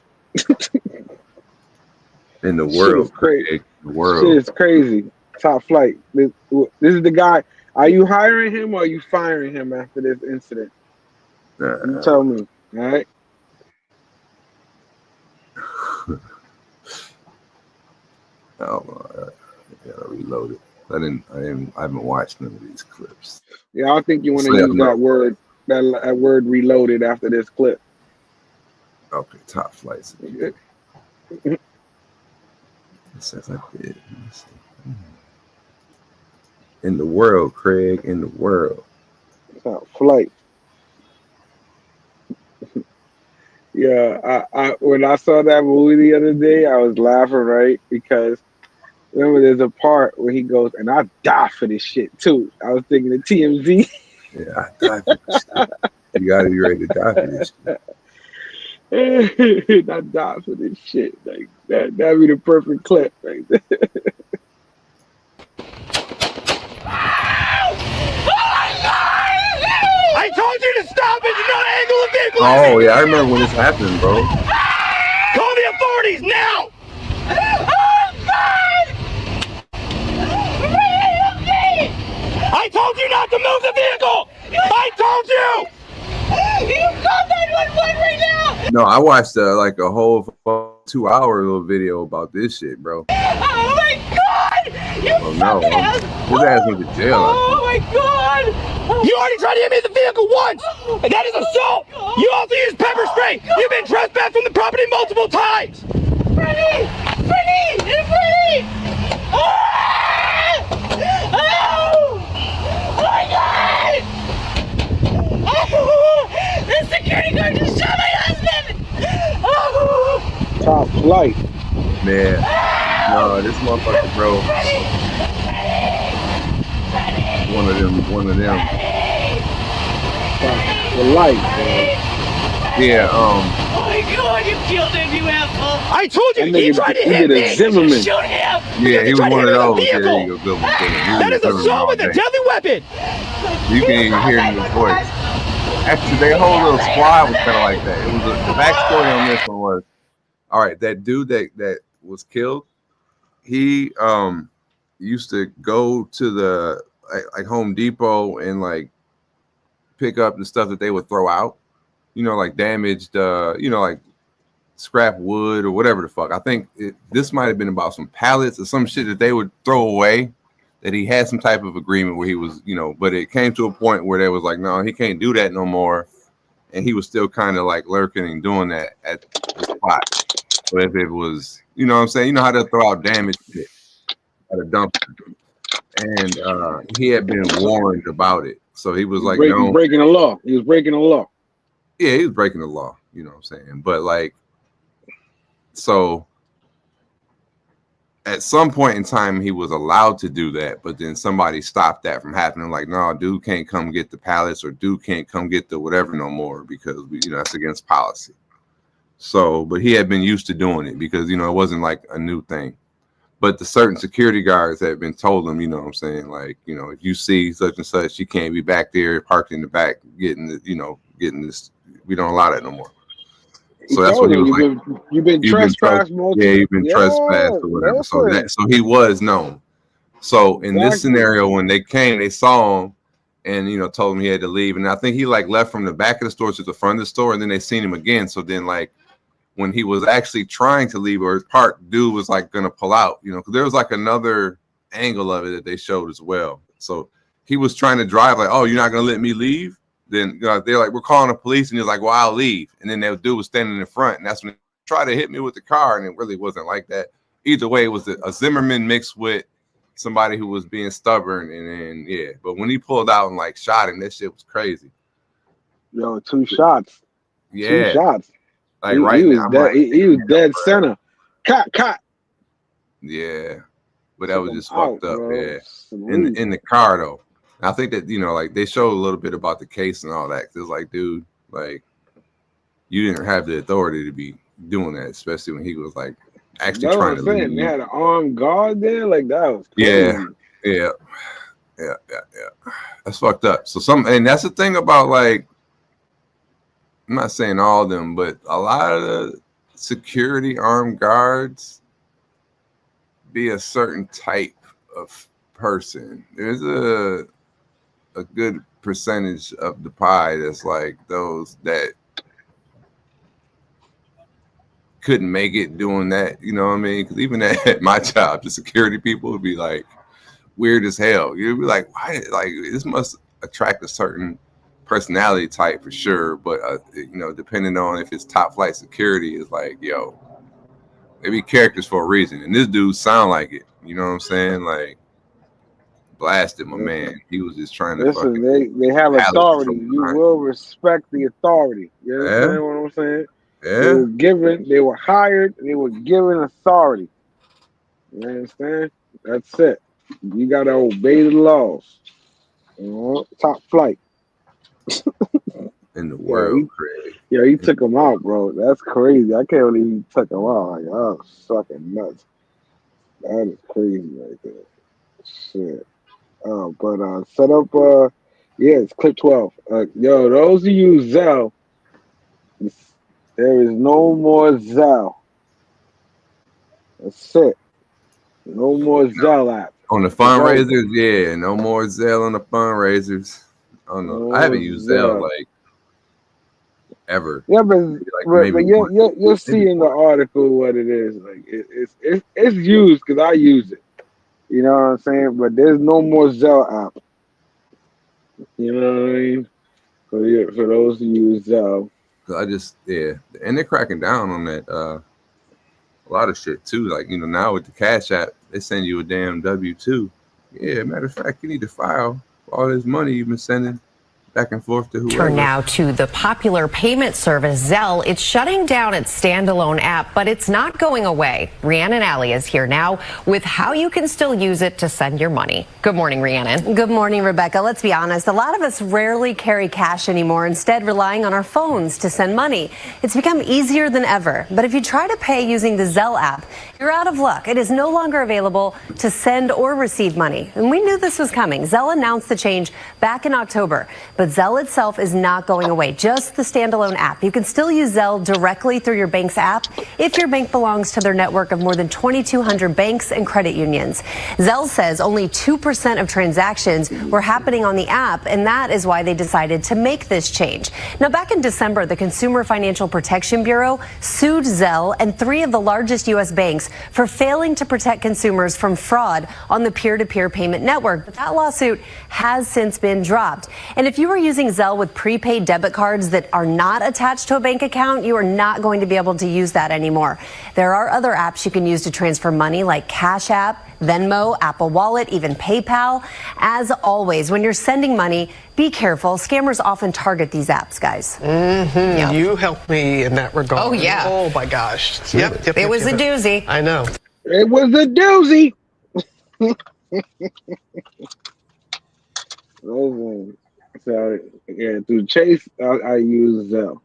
In the world, crazy. The world. Shit is crazy. Top flight. This is the guy. Are you hiring him or are you firing him after this incident? You tell me. All right. Oh, I gotta reload it. I haven't watched none of these clips. Yeah, I think you want to use that word reloaded after this clip. Okay, top flights. It says I did. In the world, Craig, in the world. Top flight. Yeah, I when I saw that movie the other day, I was laughing, right? Because remember, there's a part where he goes, and I die for this shit too. I was thinking of TMZ. Yeah, I die for this shit. You gotta be ready to die for this shit. I die for this shit. Like that'd be the perfect clip right there. I told you to stop it. Do not angle the vehicle. Oh yeah, I remember when this happened, bro. Call the authorities now. Oh God! I told you not to move the vehicle. I told you. You call 911 right now. No, I watched like a whole 2-hour little video about this shit, bro. Oh my God! You fucking ass! His ass went to jail. Oh my God! You already tried to hit me in the vehicle once, and that is assault. You also used pepper spray. You've been trespassed from the property multiple times. Freddie! Freddie! Freddie! Ah! Oh! Oh my God! Oh! The security guard just shot my husband! Oh! Top flight. Man, no, this motherfucker, bro. One of them. The light, man. Yeah, Oh my God, you killed him, you asshole! I told you, he tried to he hit did a me! Zimmerman. Shoot him! Yeah, he was tried to one hit of me with a those. Yeah, vehicle. there you go, good one. That is assault with a deadly weapon! You can't even hear his voice. Actually, their whole little squad was kind of like that. It was the backstory on this one was, all right, that dude that was killed, he used to go to the like Home Depot and like pick up the stuff that they would throw out, like damaged, like scrap wood or whatever the fuck. I think this might have been about some pallets or some shit that they would throw away. That he had some type of agreement where he was, but it came to a point where they was like, no, he can't do that no more. And he was still kind of like lurking and doing that at the spot. But if it was, you know what I'm saying? You know how they throw out damaged shit at a dumpster. And he had been warned about it. So he was like, no. Breaking the law. He was breaking the law. Yeah, he was breaking the law. You know what I'm saying? But like, so at some point in time, he was allowed to do that, but then somebody stopped that from happening. Like, no, dude can't come get the pallets, or dude can't come get the whatever no more because that's against policy. So, but he had been used to doing it because it wasn't like a new thing. But the certain security guards had been told him, you know what I'm saying, like, if you see such and such, you can't be back there parked in the back getting this. We don't allow that no more. So that's what he was like. You've been trespassed multiple. Yeah, you've been trespassed or whatever. So he was known. So in this scenario, when they came, they saw him and told him he had to leave. And I think he like left from the back of the store to the front of the store, and then they seen him again. So then like when he was actually trying to leave or park, dude was like gonna pull out, because there was like another angle of it that they showed as well. So he was trying to drive like, oh, you're not gonna let me leave? Then they're like, we're calling the police, and he's like, well, I'll leave. And then that dude was standing in front, and that's when he tried to hit me with the car, and it really wasn't like that. Either way, it was a Zimmerman mixed with somebody who was being stubborn, and then yeah. But when he pulled out and like shot him, that shit was crazy. Yo, 2 shots. Yeah, 2 shots. Like he right was now, dead. He was dead center. Cut. Yeah. But that was just fucked up. bro. Yeah, in the car though. I think that like they showed a little bit about the case and all that. It was like, dude, like you didn't have the authority to be doing that, especially when he was like actually That's trying what to I'm saying. leave. They had an armed guard there. Like that was crazy. Yeah. That's fucked up. So and that's the thing about like, I'm not saying all of them, but a lot of the security armed guards be a certain type of person. There's a good percentage of the pie that's like those that couldn't make it doing that. You know what I mean? Because even at my job, the security people would be like weird as hell. You'd be like, why? Like this must attract a certain personality type for sure. But depending on if it's top flight security, is like, yo, they be characters for a reason. And this dude sound like it. You know what I'm saying? Like blasted my man. He was just trying to. Listen, they have authority. You will respect the authority. You understand what I'm saying? Yeah. They were hired. They were given authority. You understand? That's it. You gotta obey the laws. Top flight. In the world, crazy. Yeah, he took him out, bro. That's crazy. I can't believe he took him out. Like, oh, fucking nuts. That is crazy right there. Shit. But set up. It's clip 12. Yo, those who use Zelle, there is no more Zelle. That's it. No more Zelle app. On the fundraisers, no more Zelle on the fundraisers. Oh no, I haven't used Zelle like ever. Yeah, but you'll see in the article what it is. Like it's used because I use it. You know what I'm saying? But there's no more Zelle app. You know what I mean? For those who use Zelle. And they're cracking down on that. A lot of shit too. Like now with the Cash App, they send you a damn W-2. Yeah, matter of fact, you need to file all this money you've been sending back and forth to whoever. Turn now to the popular payment service Zelle. It's shutting down its standalone app, but it's not going away. Rhiannon Alley is here now with how you can still use it to send your money. Good morning, Rhiannon. Good morning, Rebecca. Let's be honest. A lot of us rarely carry cash anymore, instead relying on our phones to send money. It's become easier than ever. But if you try to pay using the Zelle app, you're out of luck. It is no longer available to send or receive money. And we knew this was coming. Zelle announced the change back in October. But Zelle itself is not going away, just the standalone app. You can still use Zelle directly through your bank's app if your bank belongs to their network of more than 2,200 banks and credit unions. Zelle says only 2% of transactions were happening on the app, and that is why they decided to make this change. Now, back in December, the Consumer Financial Protection Bureau sued Zelle and 3 of the largest U.S. banks for failing to protect consumers from fraud on the peer-to-peer payment network. But that lawsuit has since been dropped. And if you are using Zelle with prepaid debit cards that are not attached to a bank account, you are not going to be able to use that anymore. There are other apps you can use to transfer money like Cash App, Venmo, Apple Wallet, even PayPal. As always, when you're sending money, be careful. Scammers often target these apps, guys. Yep. You helped me in that regard. Oh, yeah. Oh, my gosh. Yep. It was a doozy. I know. It was a doozy. So, through Chase, I use Zelle.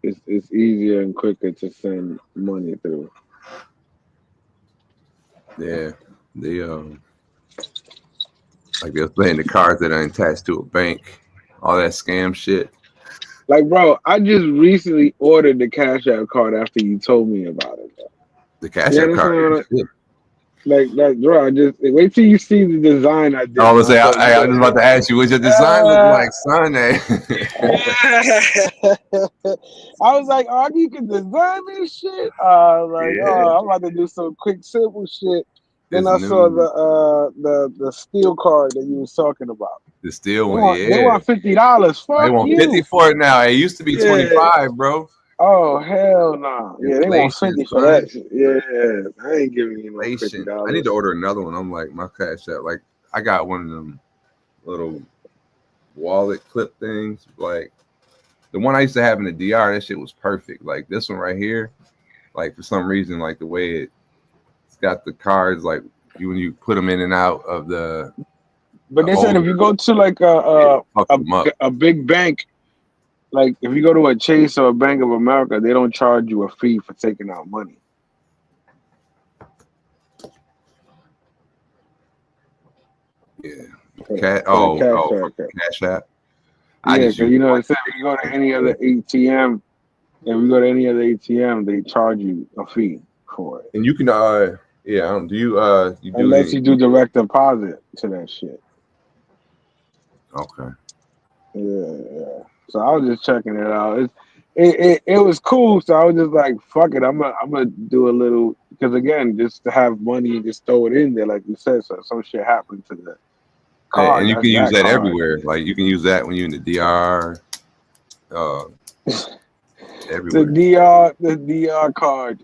It's easier and quicker to send money through. Yeah, like they're playing the cards that are attached to a bank, all that scam shit. Like, bro, I just recently ordered the Cash App card after you told me about it. Bro. The Cash App card. Like, bro, I just wait till you see the design I did. I was just about to ask you, what's your design look like, son? I was like, oh, you can design this shit. I'm about to do some quick, simple shit. Then I saw the steel card that you was talking about. The steel one, They want $50. Fuck they want you. 50 for it now. It used to be 25, bro. Oh hell no! Yeah, they want 50 for that shit. Yeah, I ain't giving you no $50. I need to order another one. I'm like, my Cash App, like I got one of them little wallet clip things. Like the one I used to have in the DR, that shit was perfect. Like this one right here, like for some reason, like the way it's got the cards like when you put them in and out of the. But they said if you go to like a big bank, like if you go to a Chase or a Bank of America, they don't charge you a fee for taking out money. Yeah. Cash App. Yeah, because you know, if you go to any other ATM, they charge you a fee for it. And you can, do you unless you do direct deposit to that shit. Okay. Yeah. So I was just checking it out. It was cool. So I was just like, fuck it. I'm gonna do a little, because again, just to have money and just throw it in there, like you said. So some shit happened to the card. And you can use that everywhere. Like you can use that when you're in the DR. Everywhere. The DR card.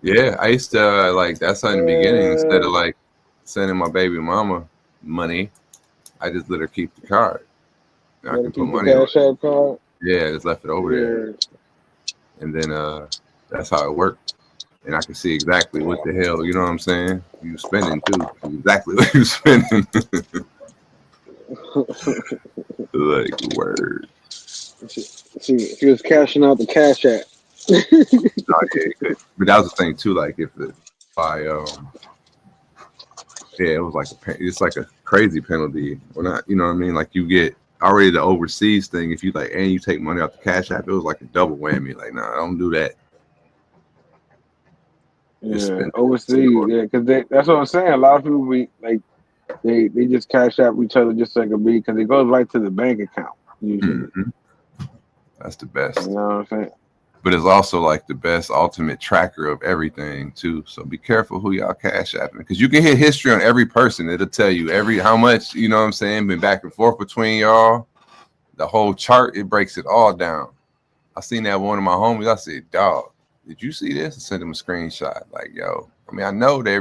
Yeah, I used to like that's in the beginning. Instead of like sending my baby mama money, I just let her keep the card. I can put money on it. Card. Yeah, just left it over there, and then that's how it worked. And I can see exactly what the hell, you know what I'm saying? You spending too, exactly what you spending. Like word. She was cashing out the Cash App. But that was the thing too. Like if it was like it's like a crazy penalty or not. You know what I mean? Like you get already the overseas thing. If you like and you take money off the Cash App, it was like a double whammy. Like nah, don't do that. Yeah, overseas. Yeah, because that's what I'm saying. A lot of people they just Cash App each other just like a beat because it goes right to the bank account usually. Mm-hmm. That's the best. You know what I'm saying? But it's also like the best ultimate tracker of everything too. So be careful who y'all Cash Apping because you can hit history on every person. It'll tell you how much, you know what I'm saying, been back and forth between y'all. The whole chart, it breaks it all down. I seen that one of my homies. I said, dog, did you see this? I sent him a screenshot. Like, yo, I mean, I know that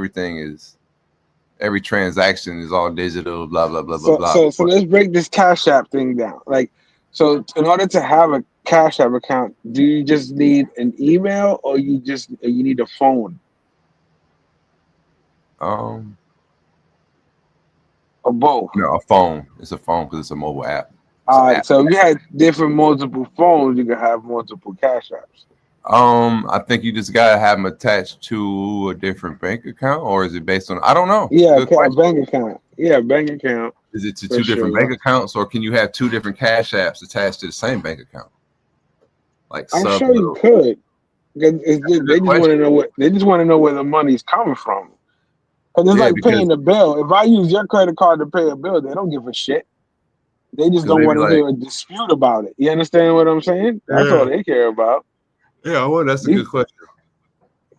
every transaction is all digital, blah, blah, blah, blah, blah. So let's break this Cash App thing down. Like, so in order to have a Cash App account, do you just need an email or you need a phone? Or both? No, a phone. It's a phone because it's a mobile app. All right. So if you had multiple phones, you could have multiple Cash Apps. I think you just gotta have them attached to a different bank account, or is it based on? I don't know. Yeah, bank account. Yeah, bank account. Is it to two different bank accounts, or can you have two different Cash Apps attached to the same bank account? Like I'm sure you could. They just want to know where the money's coming from. Because it's paying the bill. If I use your credit card to pay a bill, they don't give a shit. They just don't want to hear a dispute about it. You understand what I'm saying? That's all they care about. Yeah, well, that's a good question.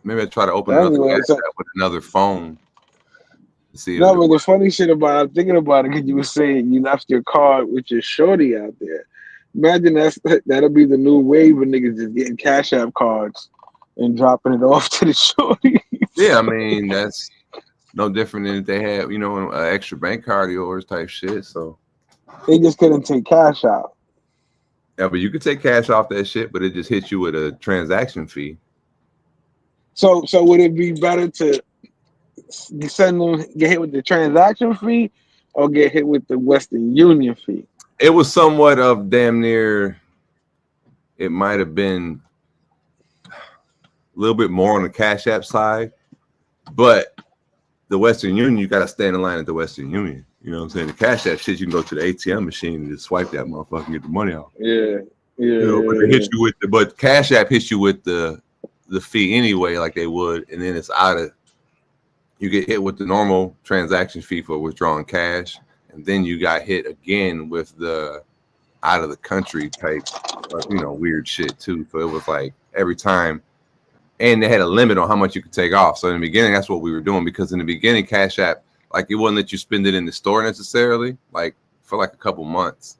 Maybe I try to open another Cash App with another phone. No, but the funny shit about I'm thinking about it because you were saying you left your card with your shorty out there. Imagine that'll be the new wave of niggas just getting Cash App cards and dropping it off to the shorty. Yeah, I mean that's no different than if they have, you know, an extra bank card of yours type shit. So they just couldn't take cash out. Yeah, but you could take cash off that shit, but it just hits you with a transaction fee. So would it be better to send them get hit with the transaction fee or get hit with the Western Union fee? It was somewhat of damn near. It might have been a little bit more on the Cash App side, but the Western Union, you got to stand in line at the Western Union. You know what I'm saying? The Cash App shit, you can go to the ATM machine and just swipe that motherfucker and get the money out. Yeah. You know, but they hit you with but Cash App hits you with the fee anyway, like they would, and then it's out of. You get hit with the normal transaction fee for withdrawing cash, and then you got hit again with the out of the country type, weird shit too. So it was like every time, and they had a limit on how much you could take off. So in the beginning, that's what we were doing because in the beginning, Cash App, like it wouldn't let you spend it in the store necessarily, like for like a couple months,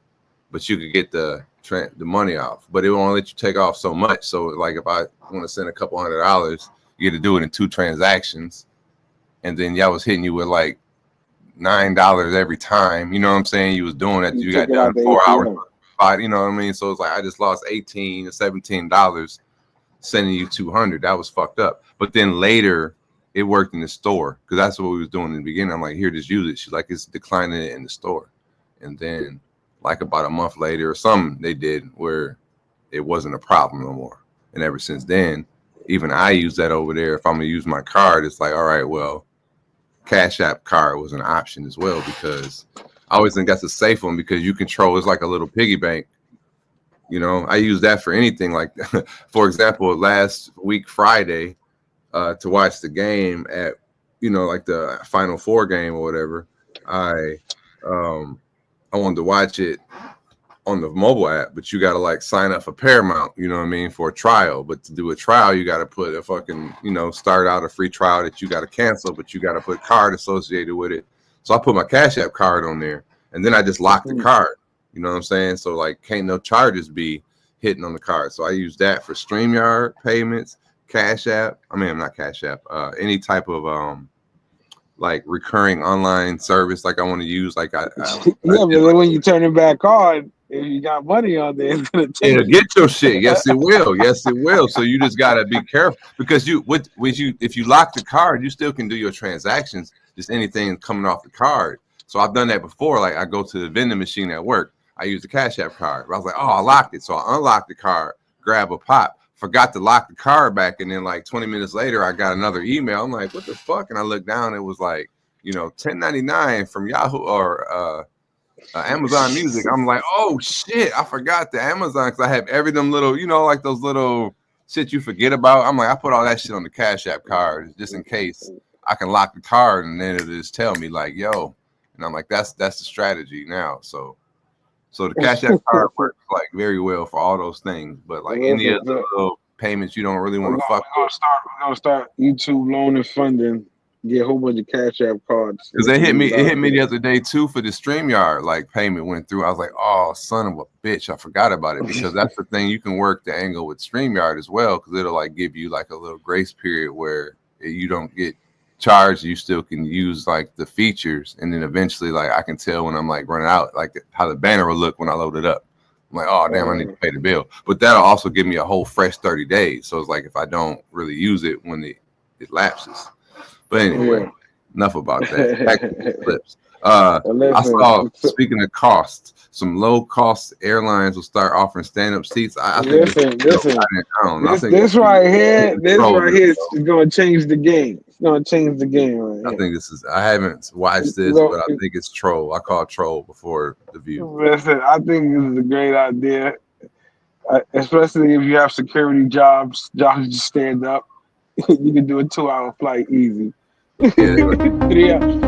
but you could get the money off, but it won't let you take off so much. So like if I want to send a couple $100, you get to do it in 2 transactions. And then y'all was hitting you with like $9 every time. You know what I'm saying? You was doing that. You got done 4 hours. You know what I mean? So it's like I just lost $18 or $17 sending you $200. That was fucked up. But then later, it worked in the store because that's what we was doing in the beginning. I'm like, here, just use it. She's like, it's declining it in the store. And then like about a month later or something they did where it wasn't a problem no more. And ever since then, even I use that over there. If I'm gonna use my card, it's like, all right, well, Cash App card was an option as well because I always think that's a safe one because you control, it's like a little piggy bank. You know, I use that for anything. Like, for example, last week, Friday, to watch the game at, you know, like the Final Four game or whatever, I wanted to watch it on the mobile app, but you got to like sign up for Paramount, you know what I mean, for a trial. But to do a trial, you got to put a fucking, you know, start out a free trial that you got to cancel, but you got to put card associated with it. So I put my Cash App card on there, and then I just lock the card. You know what I'm saying? So like, can't no charges be hitting on the card. So I use that for StreamYard payments, Cash App. I mean, not Cash App. Any type of like recurring online service, like I want to use. Like I but then when you turn it back on, if you got money on there, it's gonna take it'll get your shit. Yes, it will. Yes, it will. So you just gotta be careful because if you lock the card, you still can do your transactions. Just anything coming off the card. So I've done that before. Like I go to the vending machine at work. I use the Cash App card. I was like, oh, I locked it. So I unlocked the card, grab a pop, forgot to lock the card back. And then like 20 minutes later, I got another email. I'm like, what the fuck? And I looked down. It was like, you know, $10.99 from Yahoo or Amazon Music. I'm like, oh, shit. I forgot the Amazon because I have every them little, you know, like those little shit you forget about. I'm like, I put all that shit on the Cash App card just in case I can lock the card. And then it'll just tell me like, yo. And I'm like, that's the strategy now. So the Cash App card works like very well for all those things, but like any other little payments you don't really want to fuck with. We're gonna start YouTube loan and funding. Get a whole bunch of Cash App cards. Because it hit me the other day too for the StreamYard like payment went through. I was like, oh, son of a bitch, I forgot about it because that's the thing you can work the angle with StreamYard as well because it'll like give you like a little grace period where you don't get charged, you still can use like the features, and then eventually like I can tell when I'm like running out, like how the banner will look when I load it up. I'm like, oh damn, I need to pay the bill. But that'll also give me a whole fresh 30 days. So it's like if I don't really use it when it lapses. But anyway, enough about that. Back to the clips. I saw, speaking of costs, some low-cost airlines will start offering stand-up seats. I think this right here is going to change the game. It's going to change the game right here. I think this is. I haven't watched this, but I think it's troll. I call it troll before The View. Listen, I think this is a great idea, especially if you have security jobs just stand up. You can do a 2-hour flight easy. Yeah, 3 hours.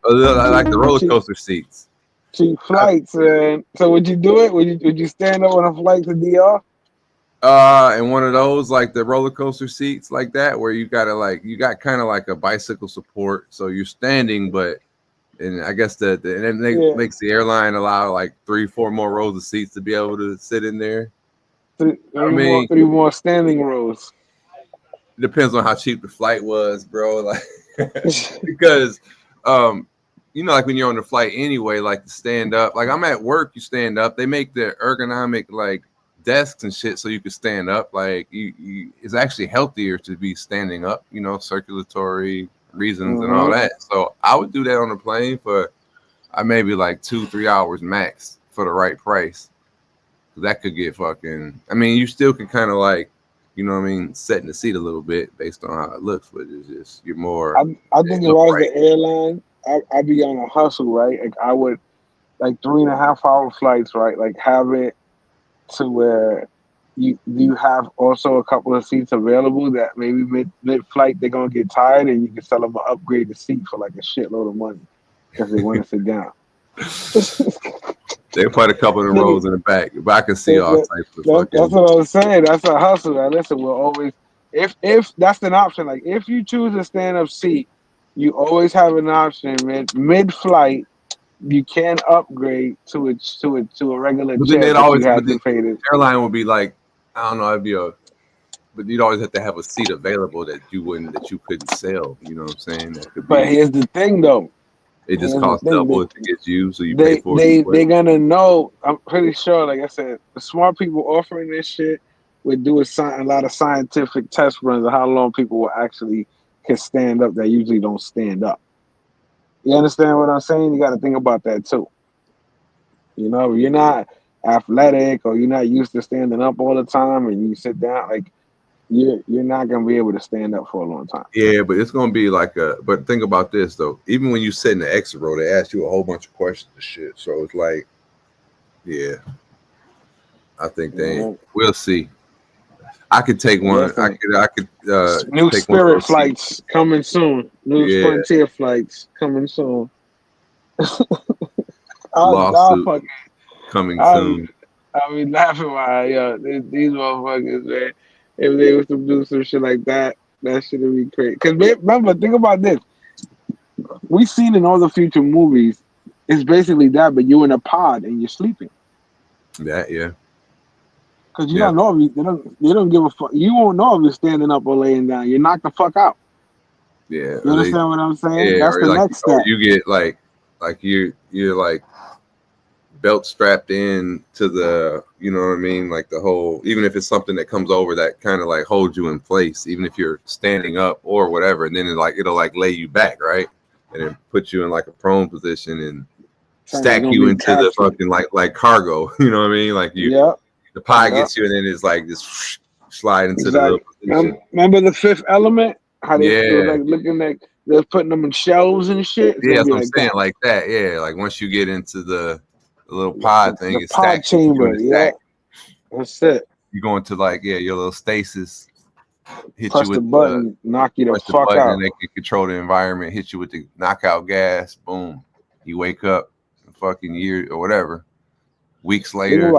I like the roller coaster seats. Cheap flights, man. So would you do it? Would you stand up on a flight to DR? And one of those like the roller coaster seats like that, where you got kind of like a bicycle support, so you're standing, but and I guess makes the airline allow like 3-4 more rows of seats to be able to sit in there. Three more standing rows. It depends on how cheap the flight was, bro. Like because you know, like when you're on the flight anyway, like to stand up. Like I'm at work, you stand up. They make the ergonomic like desks and shit so you can stand up. Like it's actually healthier to be standing up, you know, circulatory reasons and all that. So I would do that on the plane for maybe like 2-3 hours max for the right price. That could get fucking. I mean, you still can kind of like, you know what I mean, set in the seat a little bit based on how it looks, but it's just you're more. I think if I was the airline, I'd be on a hustle, right? Like I would, like 3.5-hour flights, right? Like have it to where you have also a couple of seats available that maybe mid flight they're gonna get tired and you can sell them an upgraded seat for like a shitload of money because they want to sit down. They put a couple of rows in the back, but I can see all types of fucking. That's what I was saying. That's a hustle. Man. Listen, we'll always, if that's an option, like if you choose a stand-up seat, you always have an option, man. Mid-flight, you can upgrade to a regular but jet. Then the airline would be like, I don't know, but you'd always have to have a seat available that you couldn't sell. You know what I'm saying? But here's the thing, though. It just And costs the double thing, to get you, so you pay for they're it. gonna know. I'm pretty sure, like I said, the smart people offering this shit would do a lot of scientific test runs of how long people will actually can stand up that usually don't stand up. You understand what I'm saying? You got to think about that too. You know, you're not athletic or you're not used to standing up all the time, and you sit down, like you're not gonna be able to stand up for a long time. Yeah, but it's gonna be like a. But think about this though. Even when you sit in the exit row, they ask you a whole bunch of questions and shit. So it's like, yeah, I think we'll see. I could take one. I could. New take Spirit flights coming soon. New Frontier flights coming soon. Lawsuit coming soon. I mean, laughing while these motherfuckers, man. If they was to do some shit like that, that shit would be crazy. Because remember, think about this. We seen in all the future movies, it's basically that, but you're in a pod and you're sleeping. That Because you don't know if they don't give a fuck. You won't know if you're standing up or laying down. You're knocked the fuck out. Yeah. You understand what I'm saying? Yeah, that's the next step. You get like you're like belt strapped in to the, you know what I mean? Like the whole, even if it's something that comes over that kind of like holds you in place, even if you're standing up or whatever, and then it'll like lay you back, right? And then put you in like a prone position and stack you into the fucking like cargo. You know what I mean? Like the pod gets you, and then it's like just slide into the little position. Remember The Fifth Element? How they were like looking like they're putting them in shelves and shit. Yeah, that's what I'm saying. Like that. Yeah, like once you get into the little pod thing, the pod chamber. Yeah, that's it. You go into like your little stasis. Hit Press you with the button, knock you the fuck out. And they can control the environment. Hit you with the knockout gas. Boom. You wake up a fucking year or whatever. Weeks later.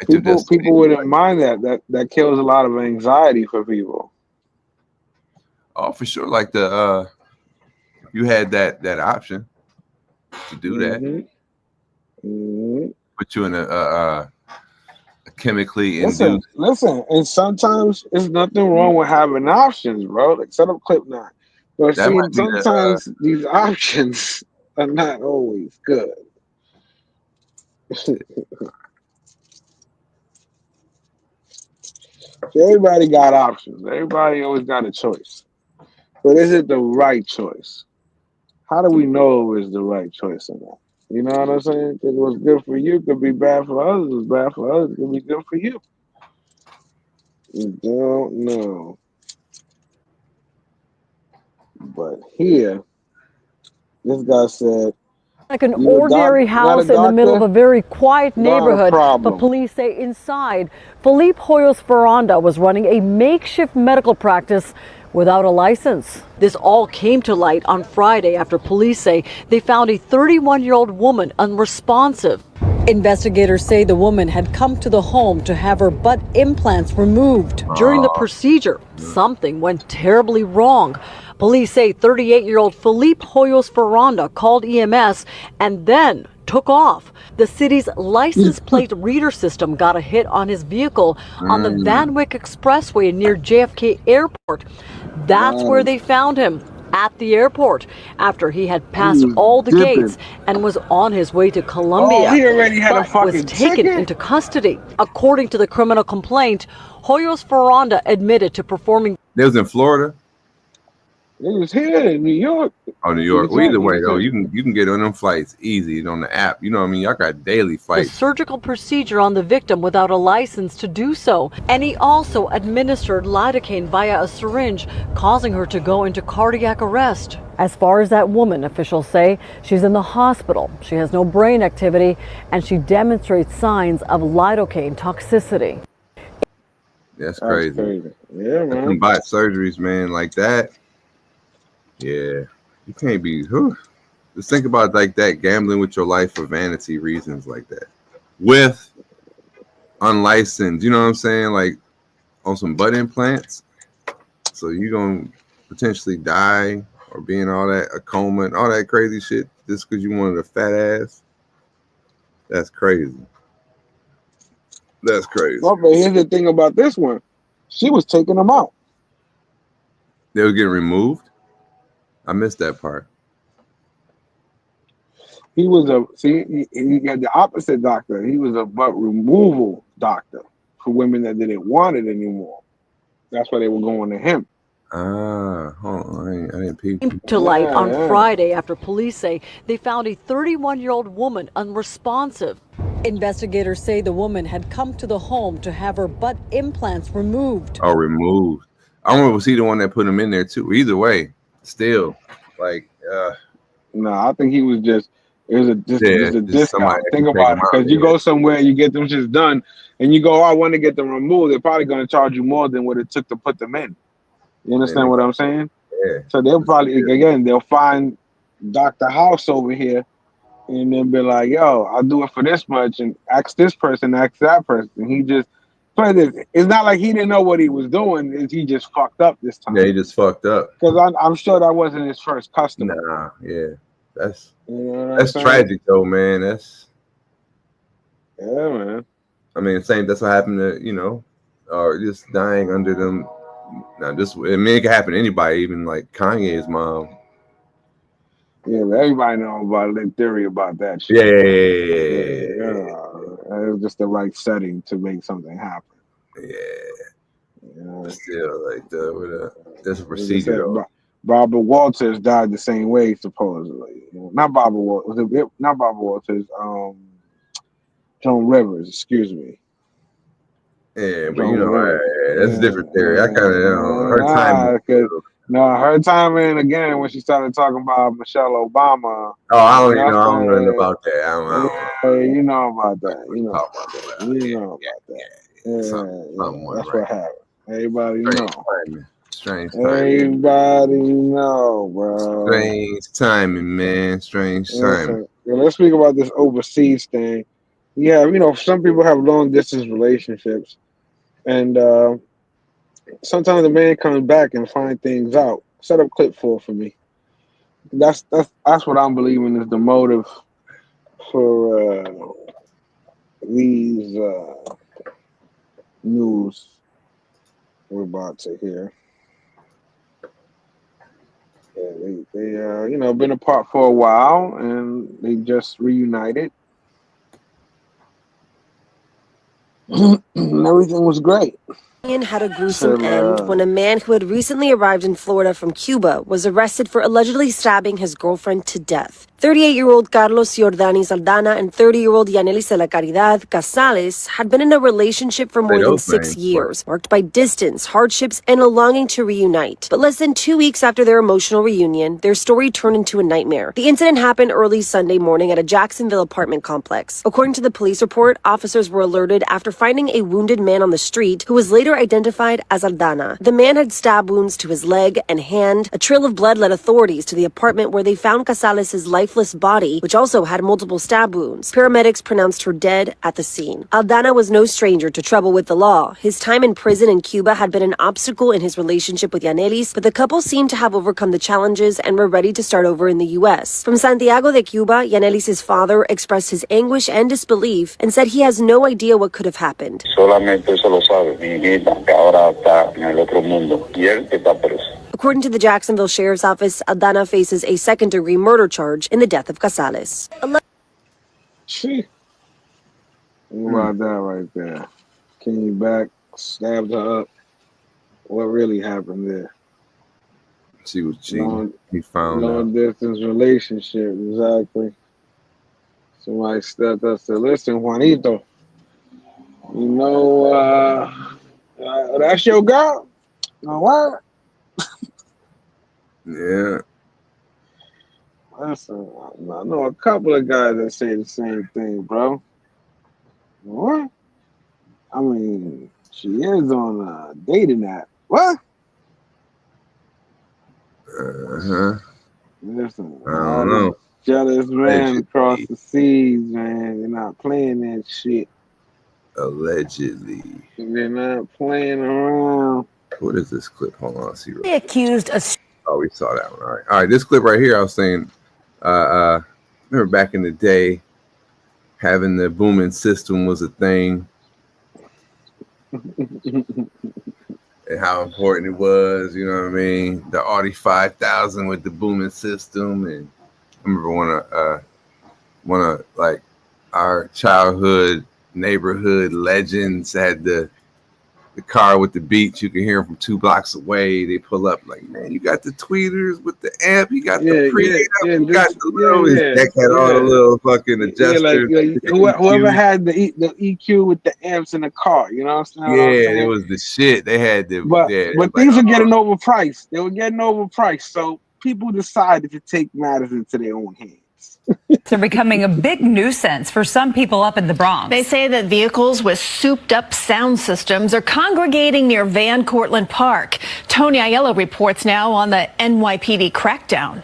People wouldn't mind that kills a lot of anxiety for people. Oh, for sure. Like you had that option to do that. Mm-hmm. Put you in a chemically induced. Listen, and sometimes there's nothing wrong with having options, bro. Like set up Clip9. But sometimes these options are not always good. Everybody got options. Everybody always got a choice. But is it the right choice? How do we know it was the right choice or not? You know what I'm saying? Because what's good for you could be bad for others. What's bad for others could be good for you. You don't know. But here, this guy said, like an ordinary house in the middle of a very quiet neighborhood, but police say inside, Philippe Hoyos Ferranda was running a makeshift medical practice without a license. This all came to light on Friday after police say they found a 31-year-old woman unresponsive. Investigators say the woman had come to the home to have her butt implants removed. During the procedure, something went terribly wrong. Police say 38-year-old Philippe Hoyos Ferranda called EMS and then took off. The city's license plate reader system got a hit on his vehicle on the Van Wyck Expressway near JFK Airport. That's where they found him, at the airport, after he had passed all the gates and was on his way to Colombia. He already had a fucking was taken ticket? into custody. According to the criminal complaint, Hoyos Ferranda admitted to performing. They was in Florida. It was here in New York. Oh, New York. Well, either way, though, you can get on them flights easy on the app. You know what I mean? Y'all got daily The flights. surgical procedure on the victim without a license to do so. And he also administered lidocaine via a syringe, causing her to go into cardiac arrest. As far as that woman, officials say, she's in the hospital. She has no brain activity, and she demonstrates signs of lidocaine toxicity. That's crazy. Yeah, man. Them bot surgeries, man, like that. Yeah, you can't be. Just think about like that, gambling with your life for vanity reasons like that, with unlicensed. You know what I'm saying? Like on some butt implants. So you gonna potentially die or be in all that, a coma and all that crazy shit just because you wanted a fat ass. That's crazy. That's crazy. Well, but here's the thing about this one. She was taking them out. They were getting removed. I missed that part. He was he got the opposite doctor. He was a butt removal doctor for women that didn't want it anymore. That's why they were going to him. Hold on. I didn't peep. Came to light on Friday after police say they found a 31-year-old woman unresponsive. Investigators say the woman had come to the home to have her butt implants removed. Oh, removed. I don't know, was he the one that put him in there too? Either way, still, like, no, I think he was just. It was a discount. somebody Think about it, because you go somewhere, you get them just done, and you go, "Oh, I want to get them removed." They're probably going to charge you more than what it took to put them in. You understand what I'm saying? Yeah. So they'll probably they'll find Dr. House over here, and then be like, "Yo, I'll do it for this much," and ask this person, ask that person. He just play this. It's not like he didn't know what he was doing. He just fucked up this time. Yeah, he just fucked up. Because I'm sure that wasn't his first customer. Nah, yeah, that's tragic though, man. That's man. I mean, that's what happened to or just dying under them. Now, it can happen to anybody, even like Kanye's mom. Yeah, but everybody knows about the theory about that shit. Yeah. It was just the right setting to make something happen. Yeah. Still, like there's a procedure. Barbara Walters died the same way, supposedly. Not Barbara Walters. Not Barbara Walters. Joan Rivers. Excuse me. Yeah, but that's a different theory. I kind of her timing. Her timing again when she started talking about Michelle Obama. Oh, I don't know about that. You know about that. You know about that. That's what happened. Everybody know. Strange timing. Everybody know, bro. Strange timing, man. Strange timing. Let's speak about this overseas thing. Yeah, some people have long distance relationships, and sometimes the man comes back and find things out. Set up clip 4 for me. That's what I'm believing is the motive for these news we're about to hear. Yeah, they been apart for a while, and they just reunited. Everything was great. Had a gruesome end when a man who had recently arrived in Florida from Cuba was arrested for allegedly stabbing his girlfriend to death. 38-year-old Carlos Jordani Saldana and 30-year-old Yanelis de la Caridad Casales had been in a relationship for more than 6 years, marked by distance, hardships, and a longing to reunite. But less than 2 weeks after their emotional reunion, their story turned into a nightmare. The incident happened early Sunday morning at a Jacksonville apartment complex. According to the police report, officers were alerted after finding a wounded man on the street who was later identified as Aldana. The man had stab wounds to his leg and hand. A trail of blood led authorities to the apartment where they found Casales' lifeless body, which also had multiple stab wounds. Paramedics pronounced her dead at the scene. Aldana was no stranger to trouble with the law. His time in prison in Cuba had been an obstacle in his relationship with Yanelis, but the couple seemed to have overcome the challenges and were ready to start over in the U.S. From Santiago de Cuba, Yanelis' father expressed his anguish and disbelief and said he has no idea what could have happened. Solamente eso lo sabe mi hijita, que ahora está en el otro mundo, y él está preso. According to the Jacksonville Sheriff's Office, Aldana faces a second-degree murder charge in the death of Casales. Think about that right there. Came back, stabbed her up. What really happened there? She was cheating. He found out. Long distance relationship, exactly. Somebody stepped up and said, "Listen, Juanito, that's your girl? No, what?" Yeah. Listen, I know a couple of guys that say the same thing, bro. What? I mean, she is on a dating app. What? Uh-huh. Listen, I don't know. Jealous man across the seas, man. They're not playing that shit. Allegedly. They're not playing around. What is this clip? Hold on, I'll see. They accused a... Oh, we saw that one. All right. This clip right here, I was saying, remember back in the day, having the booming system was a thing. And how important it was, you know what I mean? The Audi 5000 with the booming system. And I remember when one of like our childhood neighborhood legends had the car with the beats. You can hear them from 2 blocks away. They pull up like, man, you got the tweeters with the amp, you got the preamp, you got the little, that had all the little fucking adjusters. Whoever had the EQ with the amps in the car, you know what I'm saying? It was the shit. They had the but things are getting overpriced. They were getting overpriced, so people decided to take matters into their own hands. They're becoming a big nuisance for some people up in the Bronx. They say that vehicles with souped-up sound systems are congregating near Van Cortlandt Park. Tony Aiello reports now on the NYPD crackdown.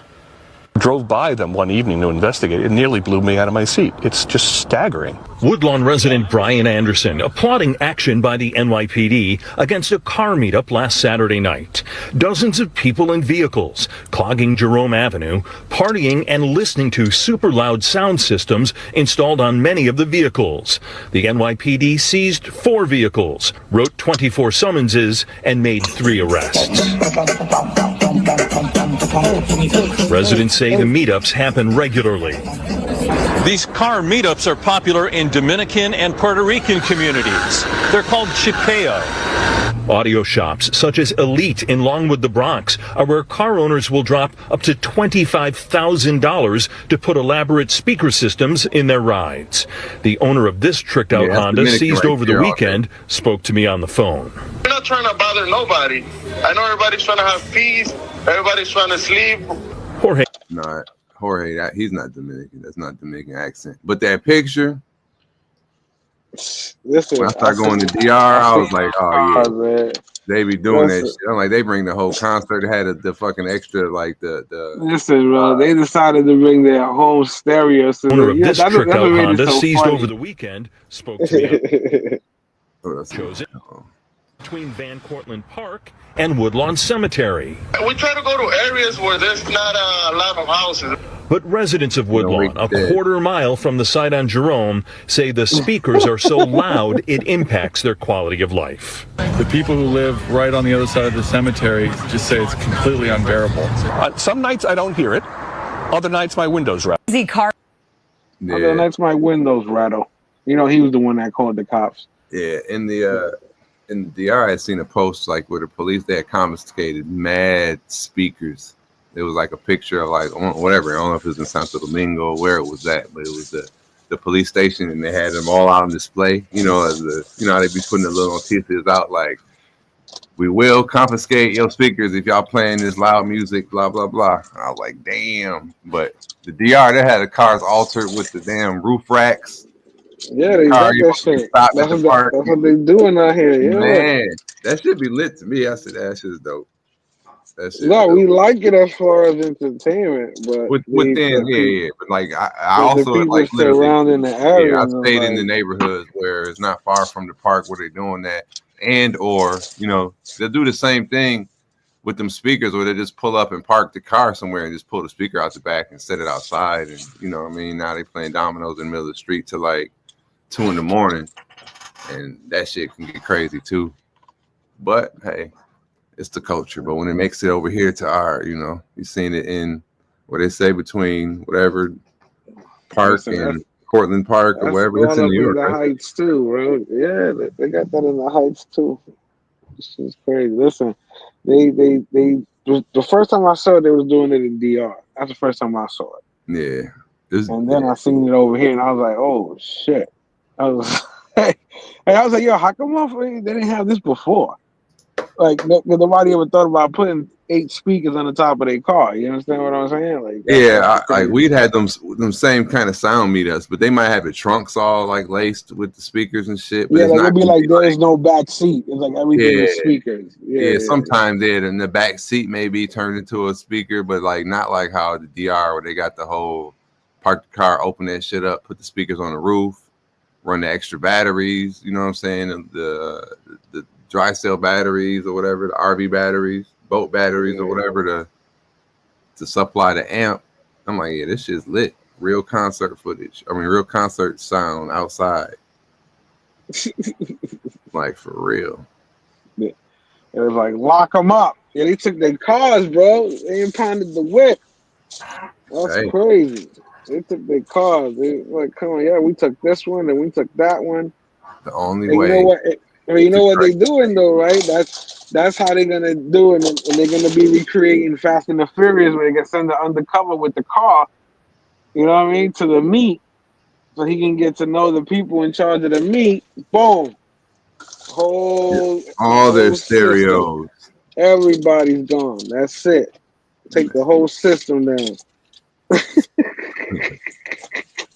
Drove by them one evening to investigate. It nearly blew me out of my seat. It's just staggering. Woodlawn resident Brian Anderson applauding action by the NYPD against a car meetup last Saturday night. Dozens of people in vehicles clogging Jerome Avenue, partying and listening to super loud sound systems installed on many of the vehicles. The NYPD seized 4 vehicles, wrote 24 summonses, and made 3 arrests. Residents say the meetups happen regularly. These car meetups are popular in Dominican and Puerto Rican communities. They're called Chipeo. Audio shops such as Elite in Longwood, the Bronx, are where car owners will drop up to $25,000 to put elaborate speaker systems in their rides. The owner of this tricked-out Honda, seized over the weekend, spoke to me on the phone. We're not trying to bother nobody. I know everybody's trying to have peace. Everybody's trying to sleep. Jorge, he's not Dominican. That's not Dominican accent. But that picture, listen, when I started going to DR, I was like, oh yeah, they be doing that shit. I'm like, they bring the whole concert. They had the fucking extra, like the. Listen, bro, they decided to bring their home stereo. So owner of this tricked-out Honda, seized over the weekend, spoke to me. Chosen between Van Cortlandt Park and Woodlawn Cemetery. We try to go to areas where there's not a lot of houses. But residents of Woodlawn, a quarter-mile from the site on Jerome, say the speakers are so loud it impacts their quality of life. The people who live right on the other side of the cemetery just say it's completely unbearable. Some nights I don't hear it. Other nights my windows rattle. Other nights my windows rattle. You know, he was the one that called the cops. Yeah, in the DR, I had seen a post like where the police, they had confiscated mad speakers. It was like a picture of like whatever. I don't know if it was in Santo Domingo or where it was at, but it was the police station, and they had them all out on display. You know, as how they be putting the little notices out like, we will confiscate your speakers if y'all playing this loud music, blah blah blah. And I was like, damn. But the DR, they had the cars altered with the damn roof racks. Yeah, they got that shit. That's what they doing out here. Yeah, man, that should be lit to me. I said that shit's dope. No, we like it as far as entertainment, but yeah. But like I also like around in the area. Yeah, I stayed in the neighborhoods where it's not far from the park where they're doing that, and or they'll do the same thing with them speakers where they just pull up and park the car somewhere and just pull the speaker out the back and set it outside, and what I mean. Now they playing dominoes in the middle of the street till like 2 a.m, and that shit can get crazy too. But hey, it's the culture. But when it makes it over here to our, you've seen it in what they say between whatever park and Cortlandt Park or wherever. It's in New York. The Heights too, bro. Yeah, they got that in the Heights too. This is crazy. Listen, they the first time I saw it, they was doing it in DR. That's the first time I saw it. Yeah. And then I seen it over here, and I was like, "Oh shit!" I was like, "Yo, how come they didn't have this before?" Like nobody ever thought about putting 8 speakers on the top of their car. You understand what I'm saying? Like, yeah, we'd had them same kind of sound meetups, but they might have the trunks all like laced with the speakers and shit. But yeah, it'd be like there is no back seat. It's like everything is speakers. Yeah, sometimes they'd in the back seat maybe turned into a speaker, but like not like how the DR where they got the whole park the car, open that shit up, put the speakers on the roof, run the extra batteries. You know what I'm saying? The dry cell batteries or whatever, the RV batteries, boat batteries or whatever to supply the amp. I'm like, yeah, this shit's lit. Real concert footage. I mean, real concert sound outside. Like for real. Yeah. It was like lock them up. Yeah, they took their cars, bro. They impounded the whip. That's crazy. They took their cars. They like, come on, yeah, we took this one and we took that one. The only and way. You know what? You know what they're doing though, right? That's how they're gonna do it, and they're gonna be recreating Fast and the Furious, where they get sent undercover with the car. You know what I mean? To the meet, so he can get to know the people in charge of the meet. Boom. All their stereos. System. Everybody's gone. That's it. Take the whole system down.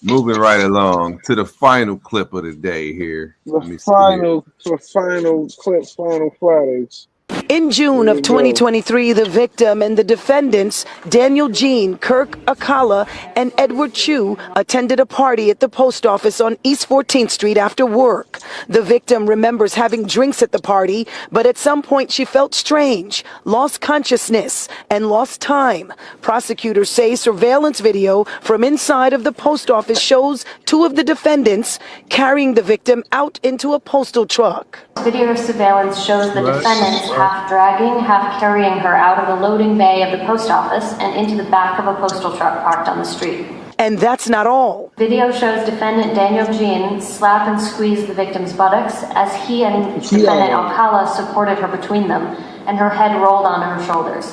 Moving right along to the final clip of the day here. The final clip, Final Fridays. In June of 2023, the victim and the defendants, Daniel Jean, Kirk Akala, and Edward Chu, attended a party at the post office on East 14th Street after work. The victim remembers having drinks at the party, but at some point she felt strange, lost consciousness, and lost time. Prosecutors say surveillance video from inside of the post office shows two of the defendants carrying the victim out into a postal truck. Video surveillance shows the defendants half dragging, half carrying her out of the loading bay of the post office and into the back of a postal truck parked on the street. And that's not all. Video shows defendant Daniel Jean slap and squeeze the victim's buttocks as he and defendant Alcala supported her between them, and her head rolled onto her shoulders.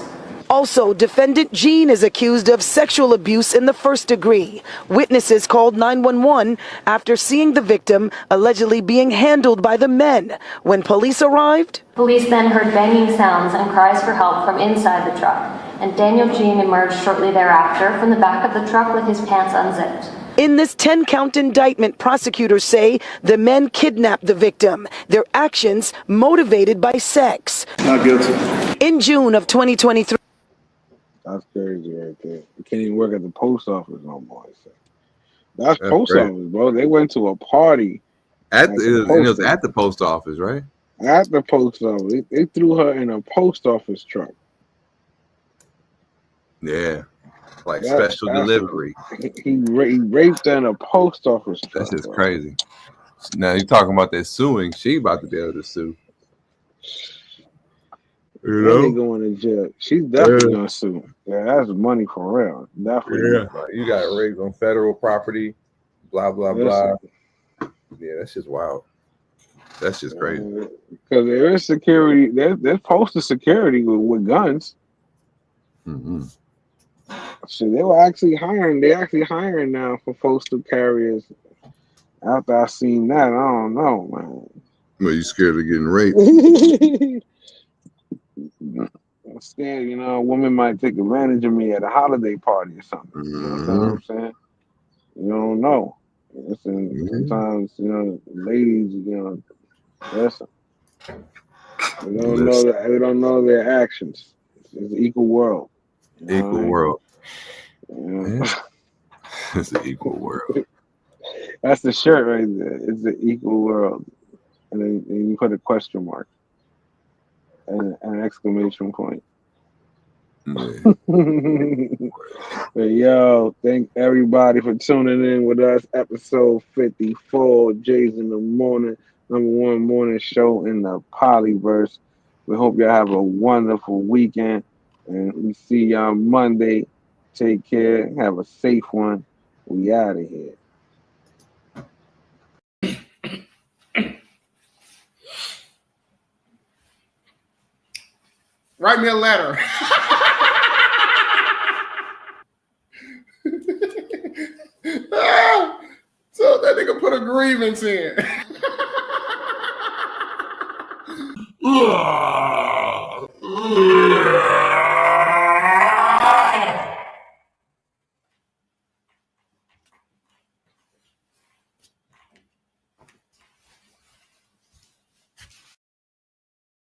Also, defendant Jean is accused of sexual abuse in the first degree. Witnesses called 911 after seeing the victim allegedly being handled by the men. When police arrived, police then heard banging sounds and cries for help from inside the truck, and Daniel Jean emerged shortly thereafter from the back of the truck with his pants unzipped. In this 10-count indictment, prosecutors say the men kidnapped the victim, their actions motivated by sex. Not guilty. In June of 2023, that's crazy right there. You can't even work at the post office no more. That's post great. office, bro. They went to a party. It was at the post office, right? At the post office. They threw her in a post office truck. Yeah. Like special delivery. He raped her in a post office truck. That's just crazy. Now you're talking about that suing. She about to be able to sue. You know? They going to jail. She's definitely gonna sue. Yeah, that's money for real. Definitely. Yeah. You got raped on federal property. Blah blah blah. Yeah, that's just wild. That's just crazy. Because there is security. There's posted security with guns. Mm-hmm. So they were actually hiring. They're actually hiring now for postal carriers. After I seen that, I don't know, man. Well, you scared of getting raped? I'm scared, you know, a woman might take advantage of me at a holiday party or something. You know what I'm saying? You don't know. Listen, sometimes, you know, ladies, you know, listen. They don't know their actions. It's an equal world. Equal world. Yeah. It's an equal world. That's the shirt right there. It's the equal world. And then you put a question mark and an exclamation point. Yeah. But yo, thank everybody for tuning in with us. Episode 54, Jays in the Morning, #1 morning show in the Polyverse. We hope y'all have a wonderful weekend, and we see y'all Monday. Take care. Have a safe one. We out of here. Write me a letter. So that nigga put a grievance in.